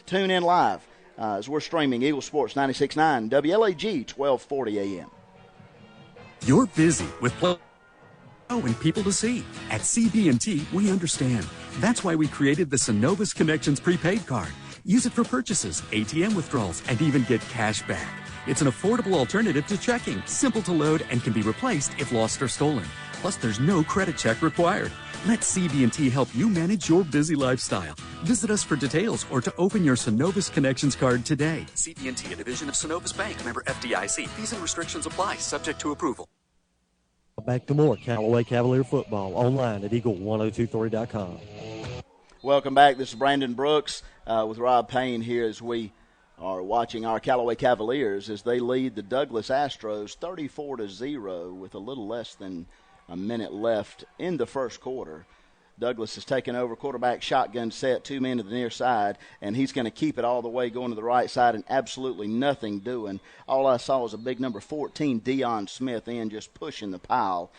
tune in live as we're streaming Eagle Sports 96.9 WLAG 1240 AM. You're busy with and people to see. At CB&T, we understand. That's why we created the Synovus Connections prepaid card. Use it for purchases, ATM withdrawals, and even get cash back. It's an affordable alternative to checking, simple to load, and can be replaced if lost or stolen. Plus, there's no credit check required. Let CB&T help you manage your busy lifestyle. Visit us for details or to open your Synovus Connections card today. CB&T, a division of Synovus Bank, member FDIC. Fees and restrictions apply, subject to approval. Back to more Callaway Cavalier football online at eagle1023.com. Welcome back. This is Brandon Brooks with Rob Payne here as we are watching our Callaway Cavaliers as they lead the Douglas Astros 34-0 with a little less than a minute left in the first quarter. Douglas has taken over quarterback shotgun set, 2 men to the near side, and he's going to keep it all the way going to the right side and absolutely nothing doing. All I saw was a big number 14, Deion Smith, in just pushing the pile,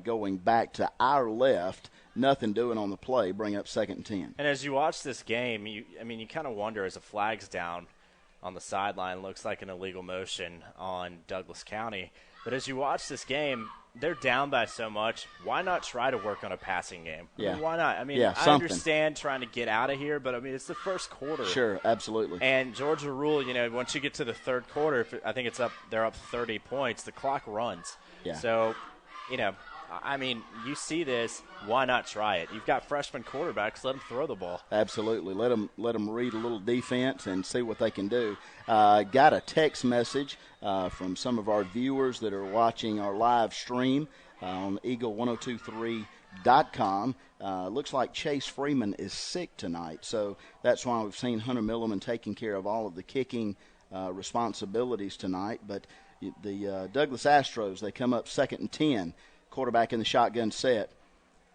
going back to our left. Nothing doing on the play, bring up 2nd and 10. And as you watch this game, you kind of wonder as the flag's down on the sideline, looks like an illegal motion on Douglas County. But as you watch this game, they're down by so much. Why not try to work on a passing game? Yeah. Why not? I understand trying to get out of here, but, it's the first quarter. Sure, absolutely. And Georgia rule, once you get to the third quarter, I think they're up 30 points, the clock runs. Yeah. So, you see this, why not try it? You've got freshman quarterbacks, let them throw the ball. Absolutely. Let them read a little defense and see what they can do. Got a text message from some of our viewers that are watching our live stream on eagle1023.com. Looks like Chase Freeman is sick tonight, so that's why we've seen Hunter Milliman taking care of all of the kicking responsibilities tonight. But the Douglas Astros, they come up 2nd and 10. Quarterback in the shotgun set.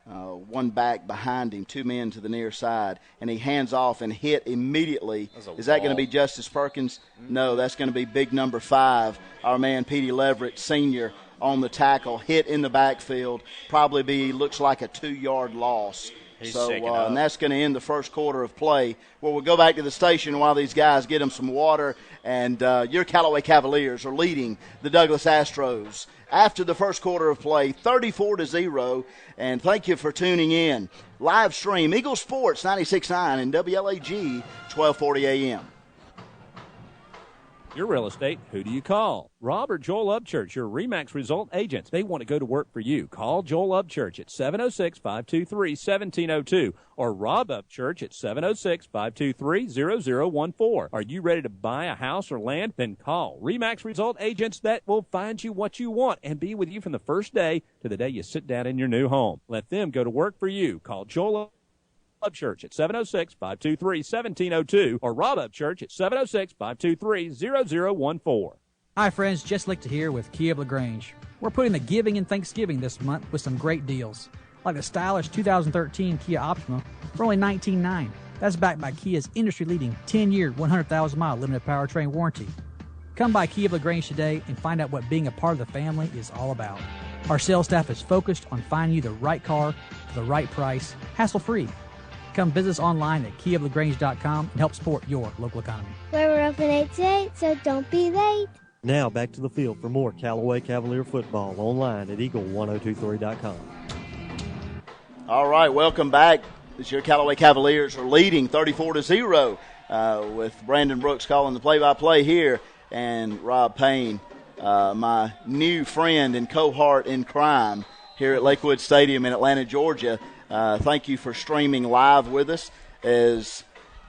One back behind him, 2 men to the near side, and he hands off and hit immediately. Is that going to be Justice Perkins? Mm-hmm. No, that's going to be big number 5, our man Petey Leverett, senior, on the tackle, hit in the backfield, probably looks like a 2-yard loss. And that's going to end the first quarter of play. Well, we'll go back to the station while these guys get them some water. And your Callaway Cavaliers are leading the Douglas Astros after the first quarter of play, 34-0. And thank you for tuning in. Live stream, Eagle Sports 96.9 and WLAG 1240 AM. Your real estate, who do you call? Rob or Joel Upchurch, your RE/MAX result agents. They want to go to work for you. Call Joel Upchurch at 706-523-1702 or Rob Upchurch at 706-523-0014. Are you ready to buy a house or land? Then call RE/MAX result agents that will find you what you want and be with you from the first day to the day you sit down in your new home. Let them go to work for you. Call Joel Upchurch at 706-523-1702 or Rob Upchurch at 706-523-0014. Hi friends, Jess Lichter here with Kia of LaGrange. We're putting the giving in Thanksgiving this month with some great deals, like the stylish 2013 Kia Optima for only $19,900. That's backed by Kia's industry-leading 10-year, 100,000-mile limited powertrain warranty. Come by Kia of LaGrange today and find out what being a part of the family is all about. Our sales staff is focused on finding you the right car for the right price, hassle-free. Come visit us online at KiaofLaGrange.com and help support your local economy. We're open 8 to 8, so don't be late. Now back to the field for more Callaway Cavalier football online at eagle1023.com. All right, welcome back. This year Callaway Cavaliers are leading 34-0 with Brandon Brooks calling the play-by-play here and Rob Payne, my new friend and cohort in crime here at Lakewood Stadium in Atlanta, Georgia. Thank you for streaming live with us as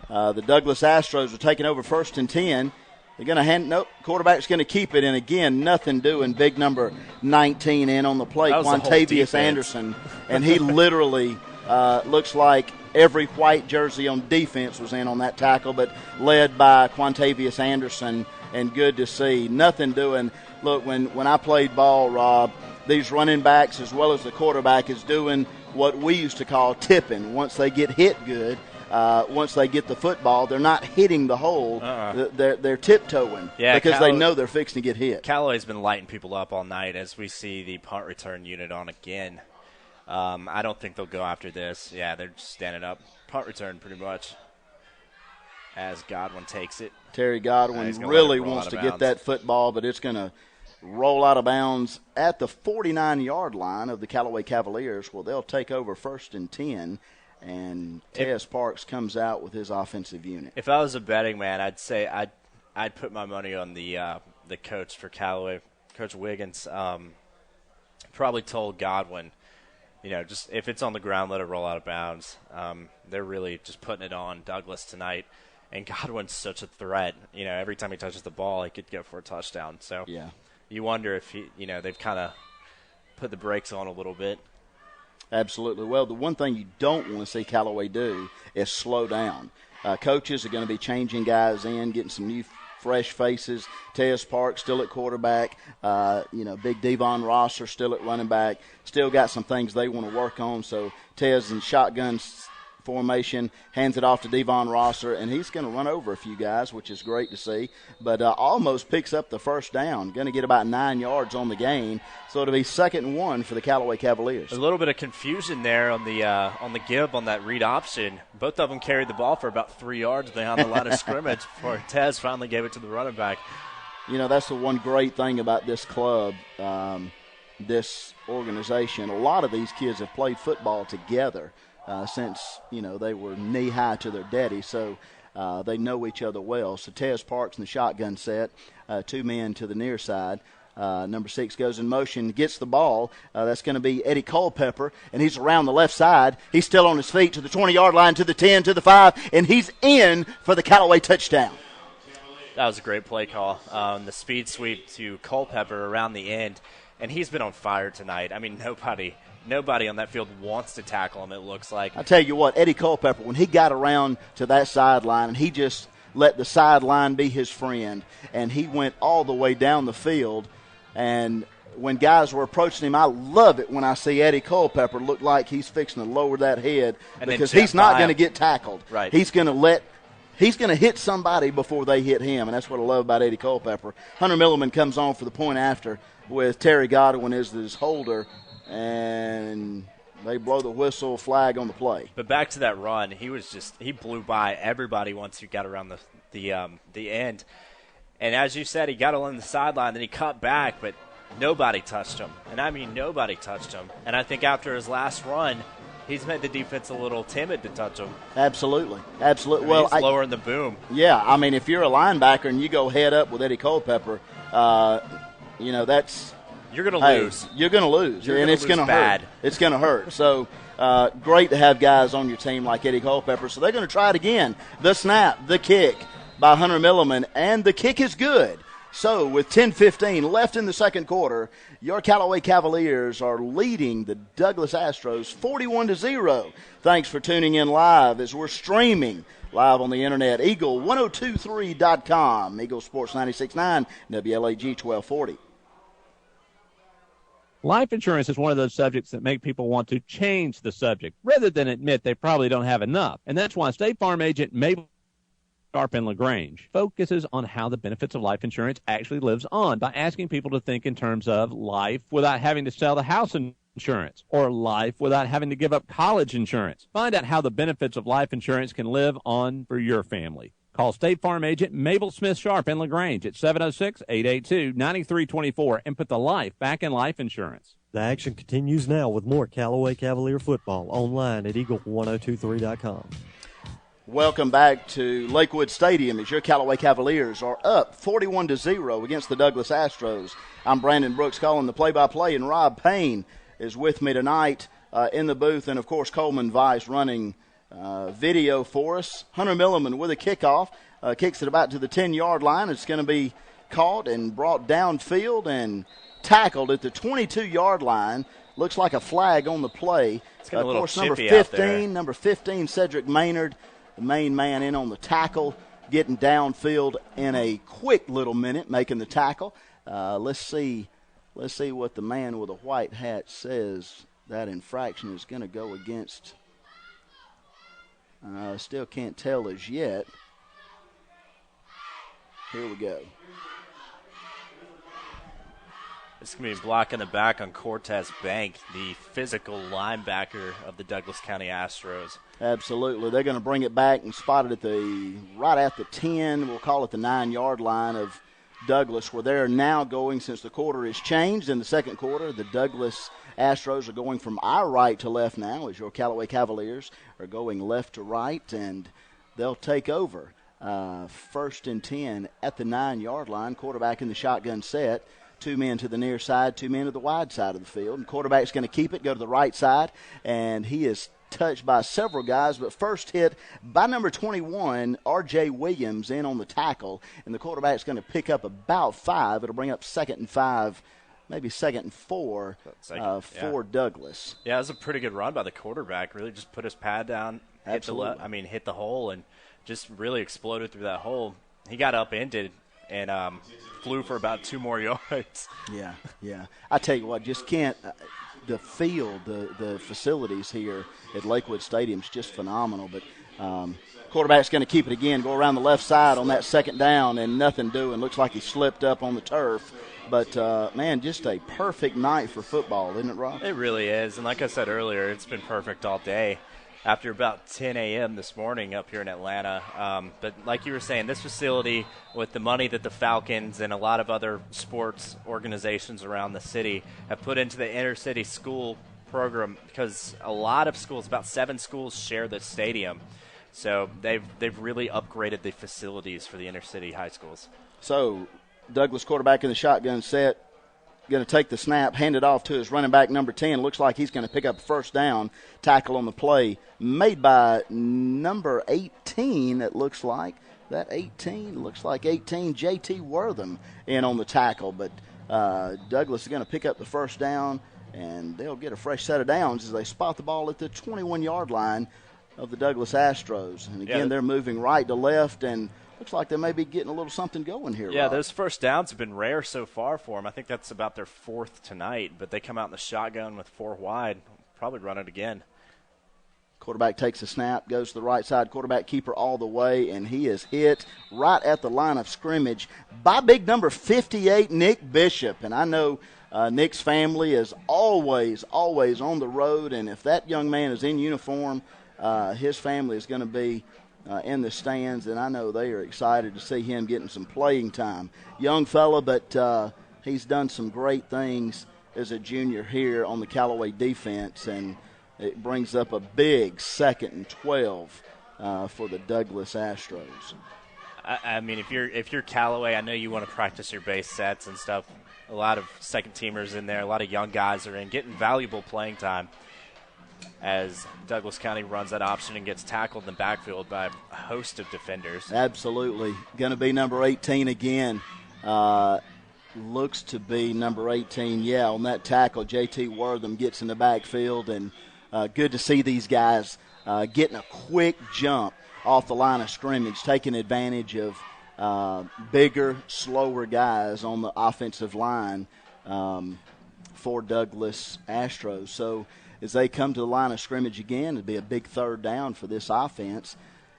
the Douglas Astros are taking over 1st and 10. They're going to quarterback's going to keep it, and again, nothing doing. Big number 19 in on the play, Quantavious Anderson, and he literally looks like every white jersey on defense was in on that tackle, but led by Quantavious Anderson, and good to see. Nothing doing. Look, when I played ball, Rob, these running backs as well as the quarterback is doing what we used to call tipping. Once they get hit good, once they get the football, they're not hitting the hole. They're tiptoeing because they know they're fixing to get hit. Callaway's been lighting people up all night as we see the punt return unit on again. I don't think they'll go after this. Yeah, they're just standing up. Punt return pretty much. as Godwin takes it. Terry Godwin really wants to get that football, but it's going to roll out of bounds at the 49-yard line of the Callaway Cavaliers. Well, they'll take over 1st and 10, and Tez Parks comes out with his offensive unit. If I was a betting man, I'd say I'd put my money on the coach for Callaway, Coach Wiggins. Probably told Godwin, just if it's on the ground, let it roll out of bounds. They're really just putting it on Douglas tonight. And Godwin's such a threat. Every time he touches the ball, he could go for a touchdown. So yeah, you wonder if they've kind of put the brakes on a little bit. Absolutely. Well, the one thing you don't want to see Callaway do is slow down. Coaches are going to be changing guys in, getting some new fresh faces. Tez Parks still at quarterback. Big Devon Rosser still at running back. Still got some things they want to work on. So Tez in shotgun formation, hands it off to Devon Rosser, and he's going to run over a few guys, which is great to see, but almost picks up the first down. Going to get about 9 yards on the gain, so it'll be 2nd and 1 for the Callaway Cavaliers. A little bit of confusion there on the give on that read option. Both of them carried the ball for about 3 yards behind the line of scrimmage before Tez finally gave it to the running back. That's the one great thing about this club, this organization. A lot of these kids have played football together since, they were knee-high to their daddy, so they know each other well. So Tez Parks in the shotgun set, 2 men to the near side. Number 6 goes in motion, gets the ball. That's going to be Eddie Culpepper, and he's around the left side. He's still on his feet to the 20-yard line, to the 10, to the 5, and he's in for the Callaway touchdown. That was a great play call. The speed sweep to Culpepper around the end, and he's been on fire tonight. I mean, nobody on that field wants to tackle him, it looks like. I tell you what, Eddie Culpepper, when he got around to that sideline, and he just let the sideline be his friend, and he went all the way down the field, and when guys were approaching him, I love it when I see Eddie Culpepper look like he's fixing to lower that head, and because he's not going to get tackled. Right. He's going to hit somebody before they hit him, and that's what I love about Eddie Culpepper. Hunter Milliman comes on for the point after with Terry Godwin as his holder, and they blow the whistle flag on the play. But back to that run, he blew by everybody once he got around the end. And as you said, he got along the sideline, then he cut back, but nobody touched him. And I mean nobody touched him. And I think after his last run, he's made the defense a little timid to touch him. Absolutely. He's lowering the boom. Yeah, I mean, if you're a linebacker and you go head up with Eddie Culpepper, that's – you're going to lose. You're going to lose, and it's going to hurt. It's going to hurt. So great to have guys on your team like Eddie Culpepper. So they're going to try it again. The snap, the kick by Hunter Milliman, and the kick is good. So with 10:15 left in the second quarter, your Callaway Cavaliers are leading the Douglas Astros 41-0. Thanks for tuning in live as we're streaming live on the internet. Eagle1023.com, Eagle Sports 96.9, WLAG 1240. Life insurance is one of those subjects that make people want to change the subject rather than admit they probably don't have enough. And that's why State Farm agent Mabel Sharp in LaGrange focuses on how the benefits of life insurance actually lives on by asking people to think in terms of life without having to sell the house insurance or life without having to give up college insurance. Find out how the benefits of life insurance can live on for your family. Call State Farm agent Mabel Smith Sharp in LaGrange at 706-882-9324 and put the life back in life insurance. The action continues now with more Callaway Cavalier football online at Eagle1023.com. Welcome back to Lakewood Stadium as your Callaway Cavaliers are up 41-0 against the Douglas Astros. I'm Brandon Brooks calling the play-by-play, and Rob Payne is with me tonight in the booth, and, of course, Coleman Vice running video for us. Hunter Milliman with a kickoff, kicks it about to the 10-yard line. It's going to be caught and brought downfield and tackled at the 22-yard line. Looks like a flag on the play. Of course, number 15, Cedric Maynard, the main man in on the tackle, getting downfield in a quick little minute, making the tackle. Let's see what the man with a white hat says. That infraction is going to go against. Still can't tell as yet. Here we go. This is going to be blocking the back on Cortez Bank, the physical linebacker of the Douglas County Astros. Absolutely. They're going to bring it back and spot it right at the 10, we'll call it the 9-yard line of Douglas, where they're now going, since the quarter has changed in the second quarter, the Douglas Astros are going from our right to left now, as your Callaway Cavaliers are going left to right, and they'll take over. First and 10 at the 9-yard line. Quarterback in the shotgun set. 2 men to the near side, 2 men to the wide side of the field. And quarterback's going to keep it, go to the right side, and he is touched by several guys, but first hit by number 21, R.J. Williams, in on the tackle. And the quarterback's going to pick up about 5. It'll bring up 2nd and 5, maybe 2nd and 4 for Douglas. Yeah, it was a pretty good run by the quarterback. Really just put his pad down, hit the hole, and just really exploded through that hole. He got upended and flew for about 2 more yards. Yeah. I tell you what, just can't the field, the facilities here at Lakewood Stadium is just phenomenal. But quarterback's going to keep it again, go around the left side on that second down, and nothing doing. Looks like he slipped up on the turf. But, man, just a perfect night for football, isn't it, Rob? It really is. And like I said earlier, it's been perfect all day. After about 10 a.m. this morning up here in Atlanta. But like you were saying, this facility, with the money that the Falcons and a lot of other sports organizations around the city have put into the inner city school program, because a lot of schools, about 7 schools, share the stadium. So they've really upgraded the facilities for the inner city high schools. So Douglas quarterback in the shotgun set, going to take the snap, hand it off to his running back, number 10. Looks like he's going to pick up a first down. Tackle on the play made by number 18, it looks like. That 18 looks like 18, J.T. Wortham, in on the tackle. But Douglas is going to pick up the first down, and they'll get a fresh set of downs as they spot the ball at the 21-yard line of the Douglas Astros. And, again, they're moving right to left, and looks like they may be getting a little something going here, Yeah, Rob. Those first downs have been rare so far for them. I think that's about their 4th tonight, but they come out in the shotgun with 4 wide. Probably run it again. Quarterback takes a snap, goes to the right side, quarterback keeper all the way, and he is hit right at the line of scrimmage by big number 58, Nick Bishop. And I know Nick's family is always on the road, and if that young man is in uniform, his family is going to be in the stands, and I know they are excited to see him getting some playing time. Young fella, but he's done some great things as a junior here on the Callaway defense, and it brings up a big 2nd and 12 for the Douglas Astros. I mean, if you're Callaway, I know you want to practice your base sets and stuff. A lot of second-teamers in there, a lot of young guys are in, getting valuable playing time as Douglas County runs that option and gets tackled in the backfield by a host of defenders. Absolutely. Going to be number 18 again. Looks to be number 18, on that tackle. J.T. Wortham gets in the backfield, and good to see these guys getting a quick jump off the line of scrimmage, taking advantage of bigger, slower guys on the offensive line for Douglas Astros. So as they come to the line of scrimmage again, it'll be a big 3rd down for this offense.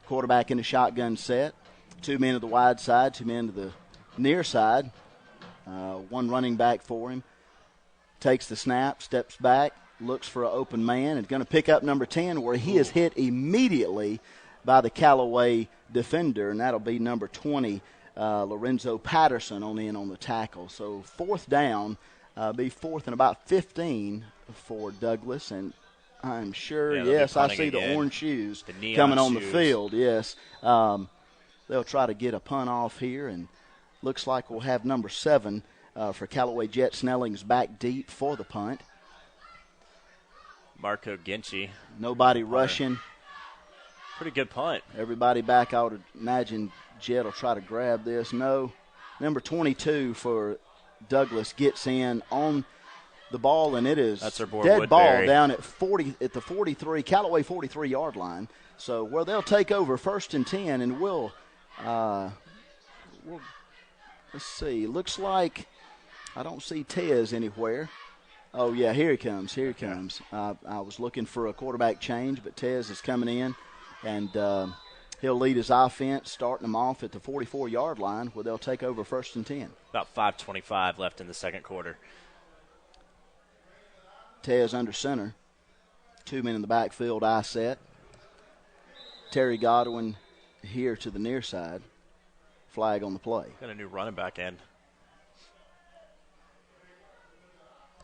Quarterback in the shotgun set, 2 men to the wide side, 2 men to the near side. 1 running back for him. Takes the snap, steps back, looks for an open man, and going to pick up number 10, where he is hit immediately by the Callaway defender, and that'll be number 20, Lorenzo Patterson, on the tackle. So 4th down, be 4th and about 15 for Douglas, and I'm sure, I see the orange shoes coming on the field, yes. They'll try to get a punt off here, and looks like we'll have number 7 for Callaway. Jet Snelling's back deep for the punt. Marco Ginchi. Nobody rushing. Pretty good punt. Everybody back. I would imagine Jet will try to grab this. No. Number 22 for Douglas gets in on the ball, and it is dead Woodbury ball down at the 43, Callaway 43-yard line. So where they'll take over 1st and 10, and we'll let's see. Looks like I don't see Tez anywhere. Oh, yeah, here he comes. I was looking for a quarterback change, but Tez is coming in, and he'll lead his offense, starting them off at the 44-yard line, where they'll take over 1st and 10. About 5:25 left in the second quarter. Tez under center. 2 men in the backfield, I set. Terry Godwin here to the near side. Flag on the play. Got a new running back in.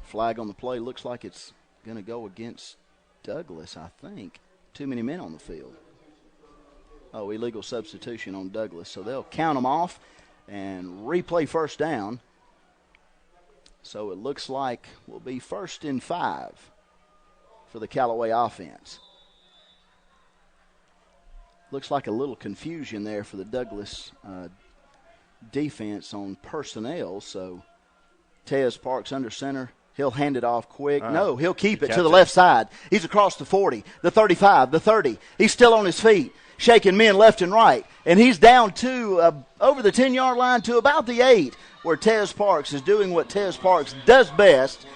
Flag on the play. Looks like it's going to go against Douglas, I think. Too many men on the field. Oh, illegal substitution on Douglas. So they'll count them off and replay first down. So it looks like we'll be 1st and 5 for the Callaway offense. Looks like a little confusion there for the Douglas defense on personnel. So Tez Parks under center. He'll hand it off quick. No, he'll keep it to the left side. He's across the 40, the 35, the 30. He's still on his feet, shaking men left and right. And he's down to over the 10-yard line to about the 8, where Tez Parks is doing what Tez Parks does best,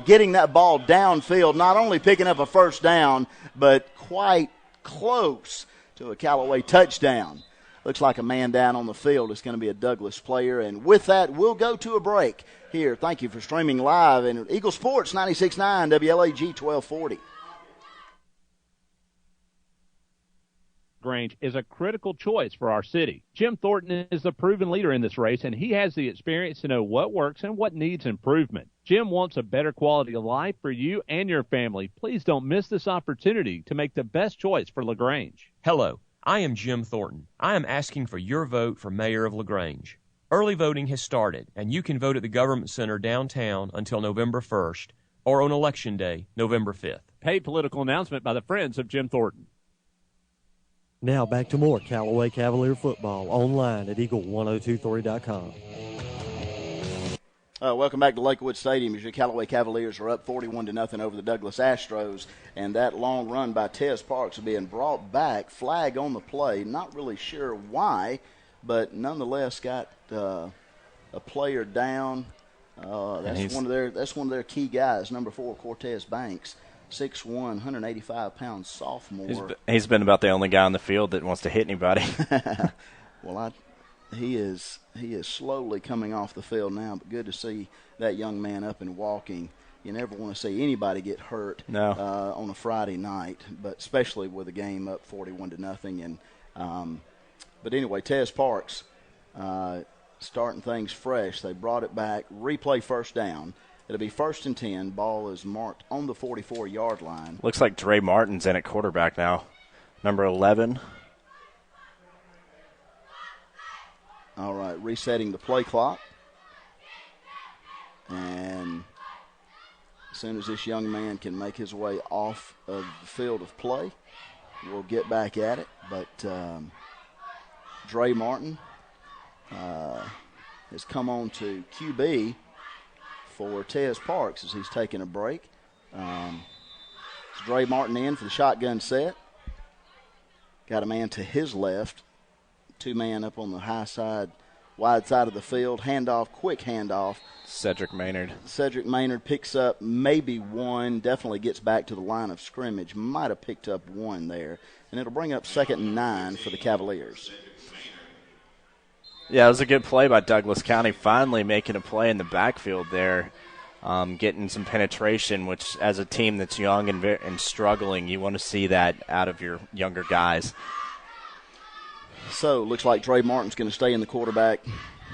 getting that ball downfield, not only picking up a first down, but quite close to a Callaway touchdown. Looks like a man down on the field is going to be a Douglas player. And with that, we'll go to a break here. Thank you for streaming live in Eagle Sports 96.9 WLAG 1240. Grange is a critical choice for our city. Jim Thornton is the proven leader in this race, and he has the experience to know what works and what needs improvement. Jim wants a better quality of life for you and your family. Please don't miss this opportunity to make the best choice for LaGrange. Hello, I am Jim Thornton. I am asking for your vote for Mayor of LaGrange. Early voting has started, and you can vote at the Government Center downtown until November 1st or on Election Day, November 5th. Paid political announcement by the Friends of Jim Thornton. Now back to more Callaway Cavalier football online at eagle1023.com. Welcome back to Lakewood Stadium as your Callaway Cavaliers are up 41-0 over the Douglas Astros. And that long run by Tez Parks is being brought back. Flag on the play. Not really sure why, but nonetheless got a player down. That's one of their key guys, number 4, Cortez Banks. 6'1", 185-pound sophomore. He's been about the only guy on the field that wants to hit anybody. Well, he is slowly coming off the field now, but good to see that young man up and walking. You never want to see anybody get hurt on a Friday night, but especially with a game up 41-0. And but anyway, Tez Parks starting things fresh. They brought it back. Replay first down. It'll be 1st and 10. Ball is marked on the 44-yard line. Looks like Dre Martin's in at quarterback now, number 11. All right, resetting the play clock. And as soon as this young man can make his way off of the field of play, we'll get back at it. But Dre Martin has come on to QB for Tez Parks as he's taking a break. It's Dre Martin in for the shotgun set. Got a man to his left. 2-man up on the high side, wide side of the field. Handoff, quick handoff. Cedric Maynard. Cedric Maynard picks up maybe one, definitely gets back to the line of scrimmage. Might have picked up one there. And it'll bring up 2nd and 9 for the Cavaliers. Yeah, it was a good play by Douglas County, finally making a play in the backfield there, getting some penetration, which as a team that's young and struggling, you want to see that out of your younger guys. So, looks like Dre Martin's going to stay in the quarterback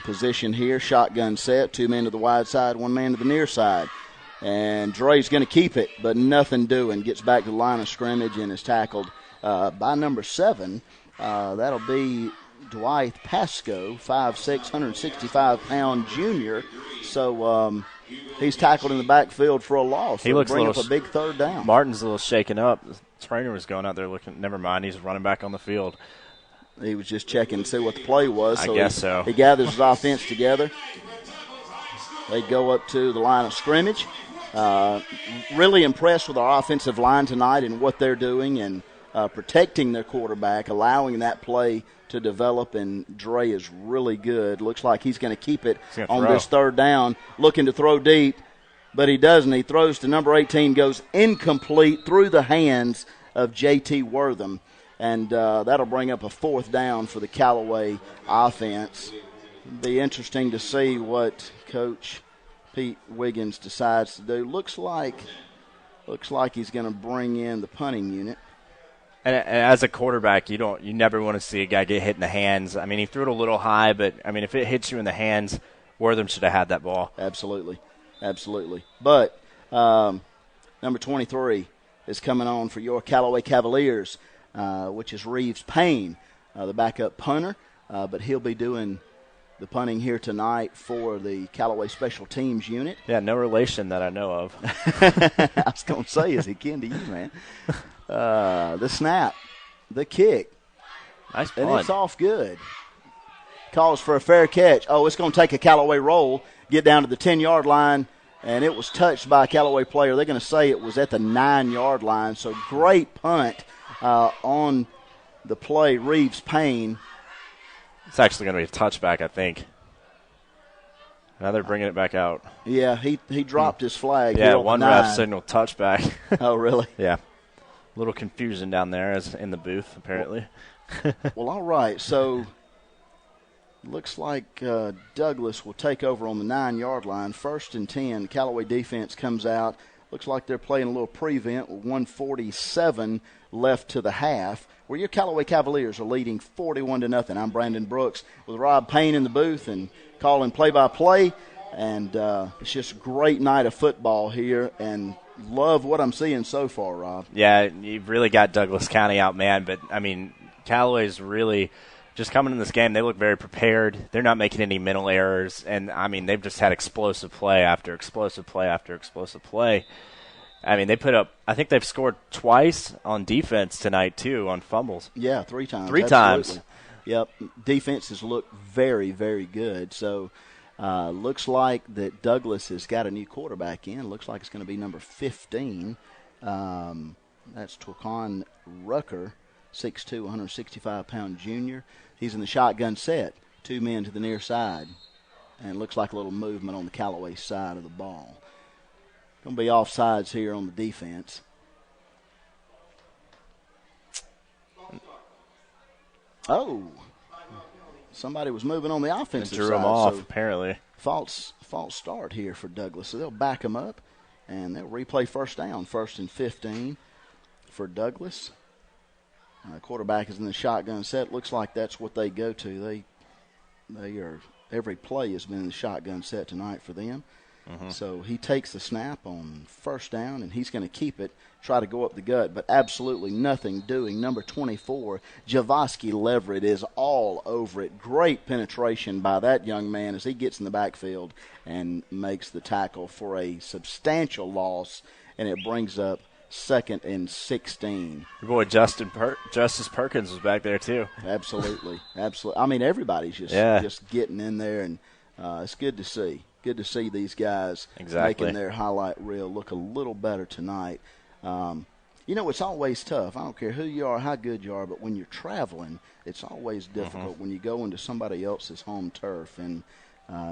position here. Shotgun set, 2 men to the wide side, 1 man to the near side. And Dre's going to keep it, but nothing doing. Gets back to the line of scrimmage and is tackled by number 7. That'll be Dwight Pasco, 5'6", 165-pound junior. So he's tackled in the backfield for a loss. He looks bring up a big 3rd down. Martin's a little shaken up. The trainer was going out there looking. Never mind, he's running back on the field. He was just checking to see what the play was. I guess so. He gathers his offense together. They go up to the line of scrimmage. Really impressed with our offensive line tonight and what they're doing and protecting their quarterback, allowing that play to develop, and Dre is really good. Looks like he's going to keep it on this 3rd down, looking to throw deep, but he doesn't. He throws to number 18, goes incomplete through the hands of J.T. Wortham. And that'll bring up a 4th down for the Callaway offense. Be interesting to see what Coach Pete Wiggins decides to do. Looks like Looks like he's going to bring in the punting unit. And as a quarterback, you never want to see a guy get hit in the hands. I mean, he threw it a little high, but I mean, if it hits you in the hands, Wortham should have had that ball. Absolutely. But number 23 is coming on for your Callaway Cavaliers, which is Reeves Payne, the backup punter. But he'll be doing the punting here tonight for the Callaway Special Teams unit. Yeah, no relation that I know of. I was going to say, is he kin to you, man? The snap, the kick. Nice punt. And it's off good. Calls for a fair catch. Oh, it's going to take a Callaway roll, get down to the 10-yard line, and it was touched by a Callaway player. They're going to say it was at the 9-yard line. So great punt on the play, Reeves Payne. It's actually going to be a touchback, I think. Now they're bringing it back out. Yeah, he dropped his flag. Yeah, one ref signaled touchback. Oh, really? Yeah. A little confusion down there as in the booth, apparently. Well, all right. So looks like Douglas will take over on the 9-yard line. 1st and 10. Callaway defense comes out. Looks like they're playing a little prevent with 1:47 left to the half, where your Callaway Cavaliers are leading 41-0. I'm Brandon Brooks with Rob Payne in the booth and calling play-by-play. And it's just a great night of football here, and love what I'm seeing so far, Rob. Yeah, you've really got Douglas County out, man. But, I mean, Callaway's really just coming in this game. They look very prepared. They're not making any mental errors. And, I mean, they've just had explosive play after explosive play after explosive play. I mean, they put up – I think they've scored twice on defense tonight, too, on fumbles. Yeah, 3 times. Three times. Yep. Defenses look very, very good. So, looks like that Douglas has got a new quarterback in. Looks like it's going to be number 15. That's Torcon Rucker, 6'2", 165-pound junior. He's in the shotgun set. 2 men to the near side. And it looks like a little movement on the Callaway side of the ball. Going to be offsides here on the defense. Oh, somebody was moving on the offensive side. Drew him off, apparently. False start here for Douglas. So they'll back him up, and they'll replay 1st down, 1st and 15 for Douglas. Quarterback is in the shotgun set. Looks like that's what they go to. They are, every play has been in the shotgun set tonight for them. Mm-hmm. So he takes the snap on 1st down, and he's going to keep it, try to go up the gut, but absolutely nothing doing. Number 24, Javoski Leverett, is all over it. Great penetration by that young man as he gets in the backfield and makes the tackle for a substantial loss, and it brings up 2nd and 16. Your boy Justice Perkins was back there too. Absolutely. I mean, everybody's just getting in there, and it's good to see. Good to see these guys making their highlight reel look a little better tonight. It's always tough. I don't care who you are, how good you are, but when you're traveling, it's always difficult when you go into somebody else's home turf. And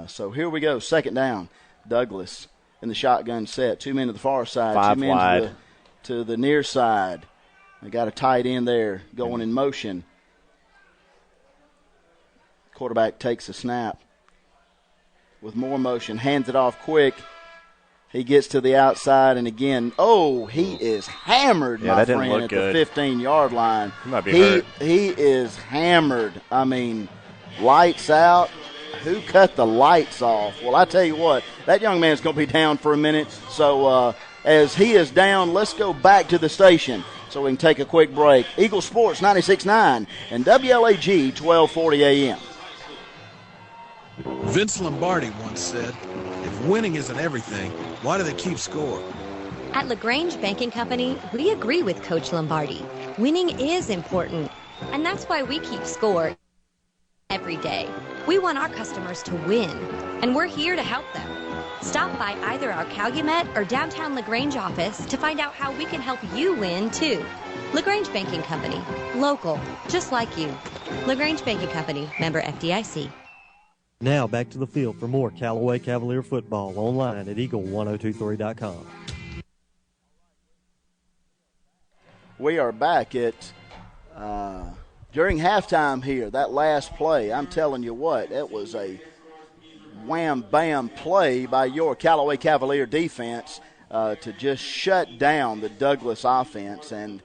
so here we go, 2nd down. Douglas in the shotgun set. 2 men to the far side, 5 2 men wide. To the near side. They got a tight end there going in motion. Quarterback takes a snap. With more motion, hands it off quick. He gets to the outside, and again, he is hammered, my friend, at the 15-yard line. He might be hurt. He is hammered. I mean, lights out. Who cut the lights off? Well, I tell you what, that young man's going to be down for a minute. So as he is down, let's go back to the station so we can take a quick break. Eagle Sports 96.9 and WLAG 1240 AM. Vince Lombardi once said, if winning isn't everything, why do they keep score? At LaGrange Banking Company, we agree with Coach Lombardi. Winning is important, and that's why we keep score every day. We want our customers to win, and we're here to help them. Stop by either our Calumet or downtown LaGrange office to find out how we can help you win, too. LaGrange Banking Company, local, just like you. LaGrange Banking Company, member FDIC. Now back to the field for more Callaway Cavalier football online at eagle1023.com. We are back at during halftime here. That last play, I'm telling you what, it was a wham-bam play by your Callaway Cavalier defense. to just shut down the Douglas offense. And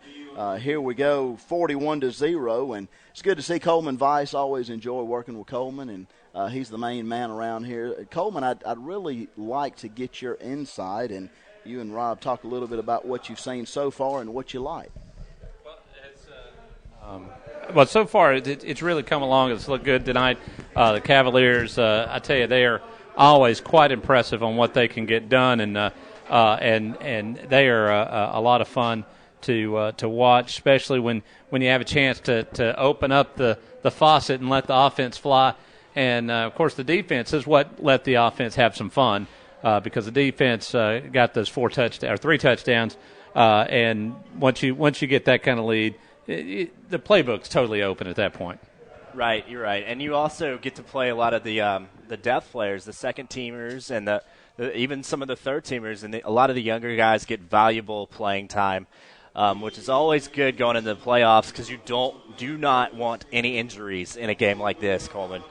here we go, 41-0, and it's good to see Coleman Vice. Always enjoy working with Coleman, and he's the main man around here. Coleman, I'd really like to get your insight, and you and Rob talk a little bit about what you've seen so far and what you like. Well, so far it's really come along. It's looked good tonight. The Cavaliers, I tell you, they are always quite impressive on what they can get done, and they are a lot of fun to watch, especially when you have a chance to open up the faucet and let the offense fly. And of course, the defense is what let the offense have some fun, because the defense got those 3 touchdowns, and once you get that kind of lead, the playbook's totally open at that point. Right, you're right, and you also get to play a lot of the depth players, the second teamers, and even some of the third teamers, and a lot of the younger guys get valuable playing time, which is always good going into the playoffs because you do not want any injuries in a game like this, Coleman.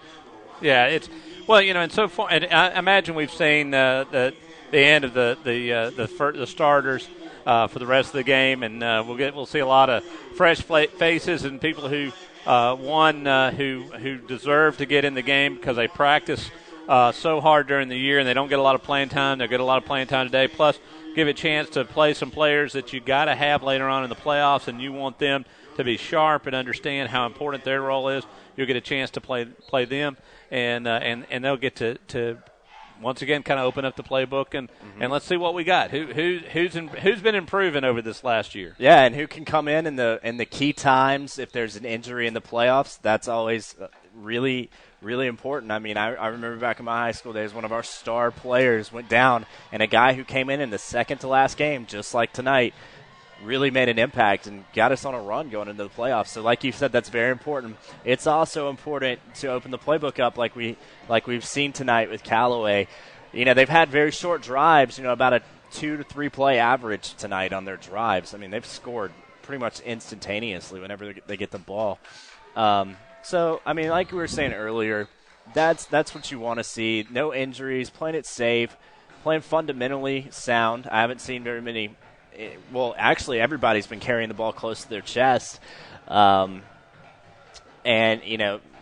Yeah, and so far, and I imagine we've seen the end of the starters for the rest of the game, and we'll see a lot of fresh faces and people who who deserve to get in the game because they practice so hard during the year and they don't get a lot of playing time. They'll get a lot of playing time today. Plus, give a chance to play some players that you got to have later on in the playoffs, and you want them to be sharp and understand how important their role is. You'll get a chance to play them, and they'll get to once again kind of open up the playbook and let's see what we got. Who's been improving over this last year? Yeah, and who can come in the key times if there's an injury in the playoffs. That's always really, really important. I mean, I remember back in my high school days, one of our star players went down, and a guy who came in the second to last game, just like tonight, really made an impact and got us on a run going into the playoffs. So like you said, that's very important. It's also important to open the playbook up like we've seen tonight with Callaway. You know, they've had very short drives, about a 2 to 3 play average tonight on their drives. I mean, they've scored pretty much instantaneously whenever they get the ball. So, I mean, like we were saying earlier, that's what you want to see. No injuries, playing it safe, playing fundamentally sound. I haven't seen very many. Well, actually, everybody's been carrying the ball close to their chest. And,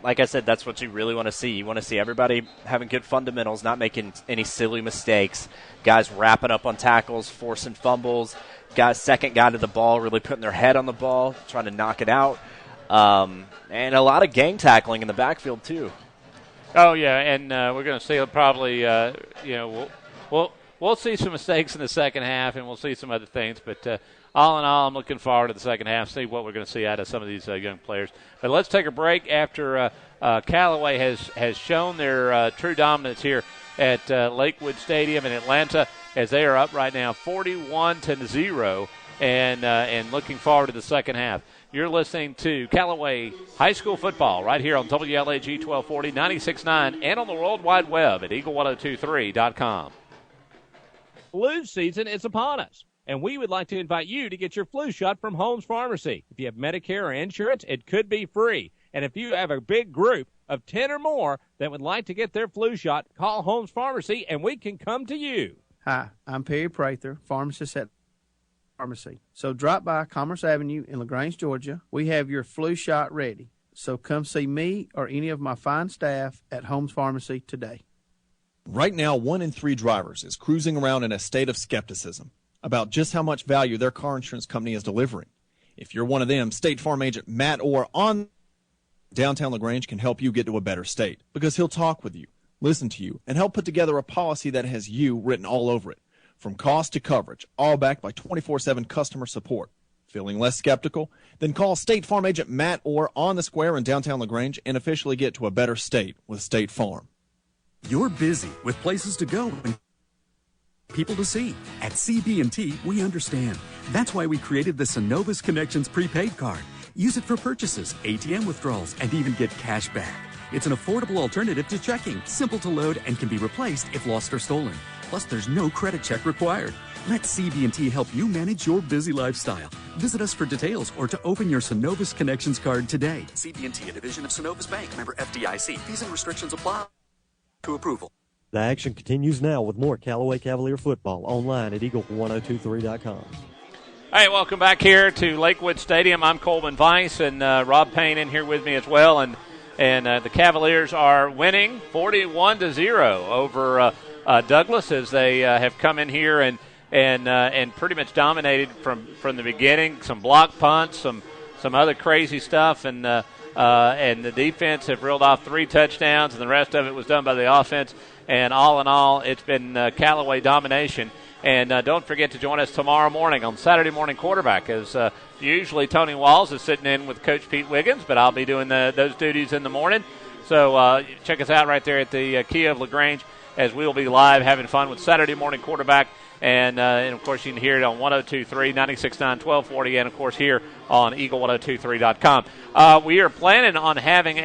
like I said, that's what you really want to see. You want to see everybody having good fundamentals, not making any silly mistakes, guys wrapping up on tackles, forcing fumbles, guys second guy to the ball, really putting their head on the ball, trying to knock it out. And a lot of gang tackling in the backfield, too. Oh, yeah, and we're going to see probably, we'll see some mistakes in the second half, and we'll see some other things. But all in all, I'm looking forward to the second half, see what we're going to see out of some of these young players. But let's take a break after Callaway has shown their true dominance here at Lakewood Stadium in Atlanta, as they are up right now 41-0, and looking forward to the second half. You're listening to Callaway High School Football right here on WLAG 1240, 96.9, and on the World Wide Web at eagle1023.com. Flu season is upon us, and we would like to invite you to get your flu shot from Holmes Pharmacy. If you have Medicare or insurance, it could be free. And if you have a big group of 10 or more that would like to get their flu shot, call Holmes Pharmacy, and we can come to you. Hi, I'm Perry Prather, pharmacist at Pharmacy. So drop by Commerce Avenue in LaGrange, Georgia. We have your flu shot ready. So come see me or any of my fine staff at Holmes Pharmacy today. Right now, 1 in 3 drivers is cruising around in a state of skepticism about just how much value their car insurance company is delivering. If you're one of them, State Farm agent Matt Orr on Downtown LaGrange can help you get to a better state, because he'll talk with you, listen to you, and help put together a policy that has you written all over it. From cost to coverage, all backed by 24/7 customer support. Feeling less skeptical? Then call State Farm agent Matt Orr on the square in downtown LaGrange and officially get to a better state with State Farm. You're busy with places to go and people to see. At CB&T, we understand. That's why we created the Synovus Connections prepaid card. Use it for purchases, ATM withdrawals, and even get cash back. It's an affordable alternative to checking, simple to load, and can be replaced if lost or stolen. Plus, there's no credit check required. Let CB&T help you manage your busy lifestyle. Visit us for details or to open your Synovus Connections card today. CB&T, a division of Synovus Bank, member FDIC. Fees and restrictions apply. To approval. The action continues now with more Callaway Cavalier football online at eagle1023.com. All right, welcome back here to Lakewood Stadium. I'm Coleman Weiss, and Rob Payne in here with me as well. And the Cavaliers are winning 41-0 over Douglas as they have come in here and pretty much dominated from the beginning. Some block punts, some other crazy stuff, and the defense have reeled off 3 touchdowns, and the rest of it was done by the offense. And all in all, it's been Callaway domination. And don't forget to join us tomorrow morning on Saturday Morning Quarterback, as usually Tony Walls is sitting in with Coach Pete Wiggins, but I'll be doing those duties in the morning. So check us out right there at the Kia of LaGrange, as we'll be live having fun with Saturday Morning Quarterback. And of course, you can hear it on 102.3, 96.9, 1240, and, of course, here on Eagle1023.com. We are planning on having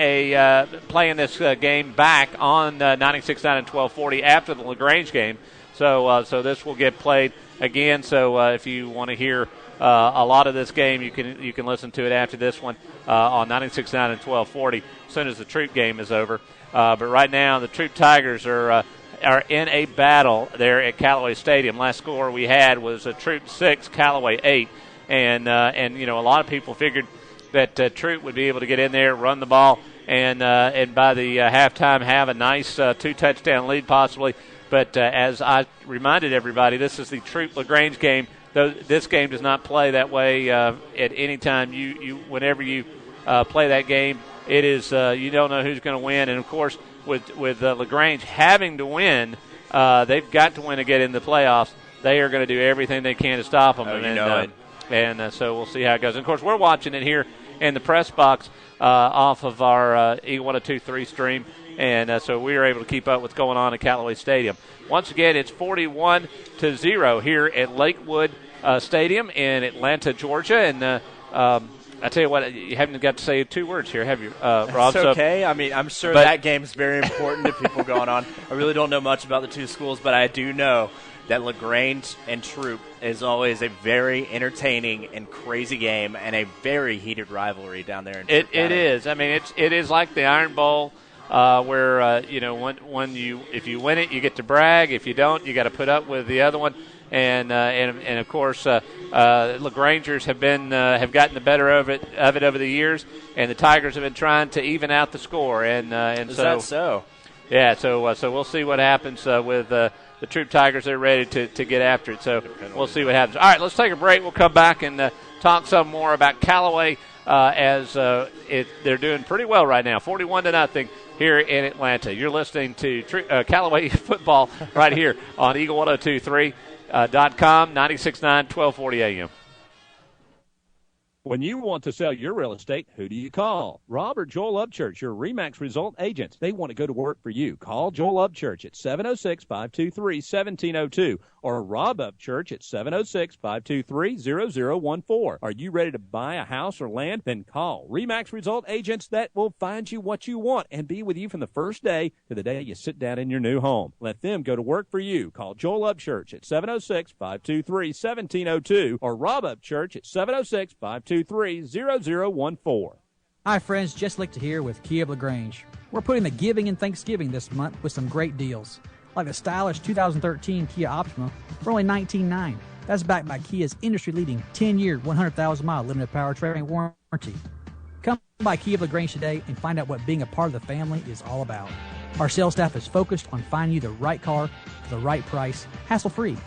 playing this game back on 96.9 and 1240 after the LaGrange game. So this will get played again. So if you want to hear a lot of this game, you can listen to it after this one on 96.9 and 1240 as soon as the Troop game is over. But right now, the Troop Tigers are in a battle there at Callaway Stadium. Last score we had was a Troop 6, Callaway 8, and a lot of people figured that Troop would be able to get in there, run the ball, and by the halftime have a nice 2-touchdown lead possibly. But as I reminded everybody, this is the Troop LaGrange game. Though this game does not play that way at any time. Whenever you play that game, it is you don't know who's going to win, and of course, with LaGrange having to win, they've got to win to get in the playoffs. They are going to do everything they can to stop them. So we'll see how it goes. And, of course, we're watching it here in the press box off of our Eagle 102.3 stream, and so we are able to keep up with what's going on at Callaway Stadium. Once again, it's 41-0 here at Lakewood Stadium in Atlanta, Georgia, and I tell you what, you haven't got to say 2 words here, have you, Rob? It's okay. I mean, I'm sure that game is very important to people going on. I really don't know much about the 2 schools, but I do know that LaGrange and Troop is always a very entertaining and crazy game and a very heated rivalry down there in Troop County. It is. I mean, it is like the Iron Bowl, where if you win it, you get to brag. If you don't, you got to put up with the other one. And of course, LaGrangers have gotten the better of it over the years, and the Tigers have been trying to even out the score. Is that so? Yeah. So we'll see what happens with the Troop Tigers. They're ready to get after it. So we'll see what happens. All right, let's take a break. We'll come back and talk some more about Callaway as they're doing pretty well right now, 41-0 here in Atlanta. You're listening to Callaway football right here on Eagle 102.3. .com, 96.9, 1240 AM. When you want to sell your real estate, who do you call? Rob or Joel Upchurch, your RE/MAX result agents. They want to go to work for you. Call Joel Upchurch at 706-523-1702 or Rob Upchurch at 706-523-0014. Are you ready to buy a house or land? Then call RE/MAX result agents that will find you what you want and be with you from the first day to the day you sit down in your new home. Let them go to work for you. Call Joel Upchurch at 706-523-1702 or Rob Upchurch at 706-523-0014. Hi friends, Jess Lichter here with Kia of LaGrange. We're putting the giving and Thanksgiving this month with some great deals, like the stylish 2013 Kia Optima for only $19,900. That's backed by Kia's industry-leading 10-year, 100,000-mile limited powertrain warranty. Come by Kia of LaGrange today and find out what being a part of the family is all about. Our sales staff is focused on finding you the right car for the right price, hassle-free.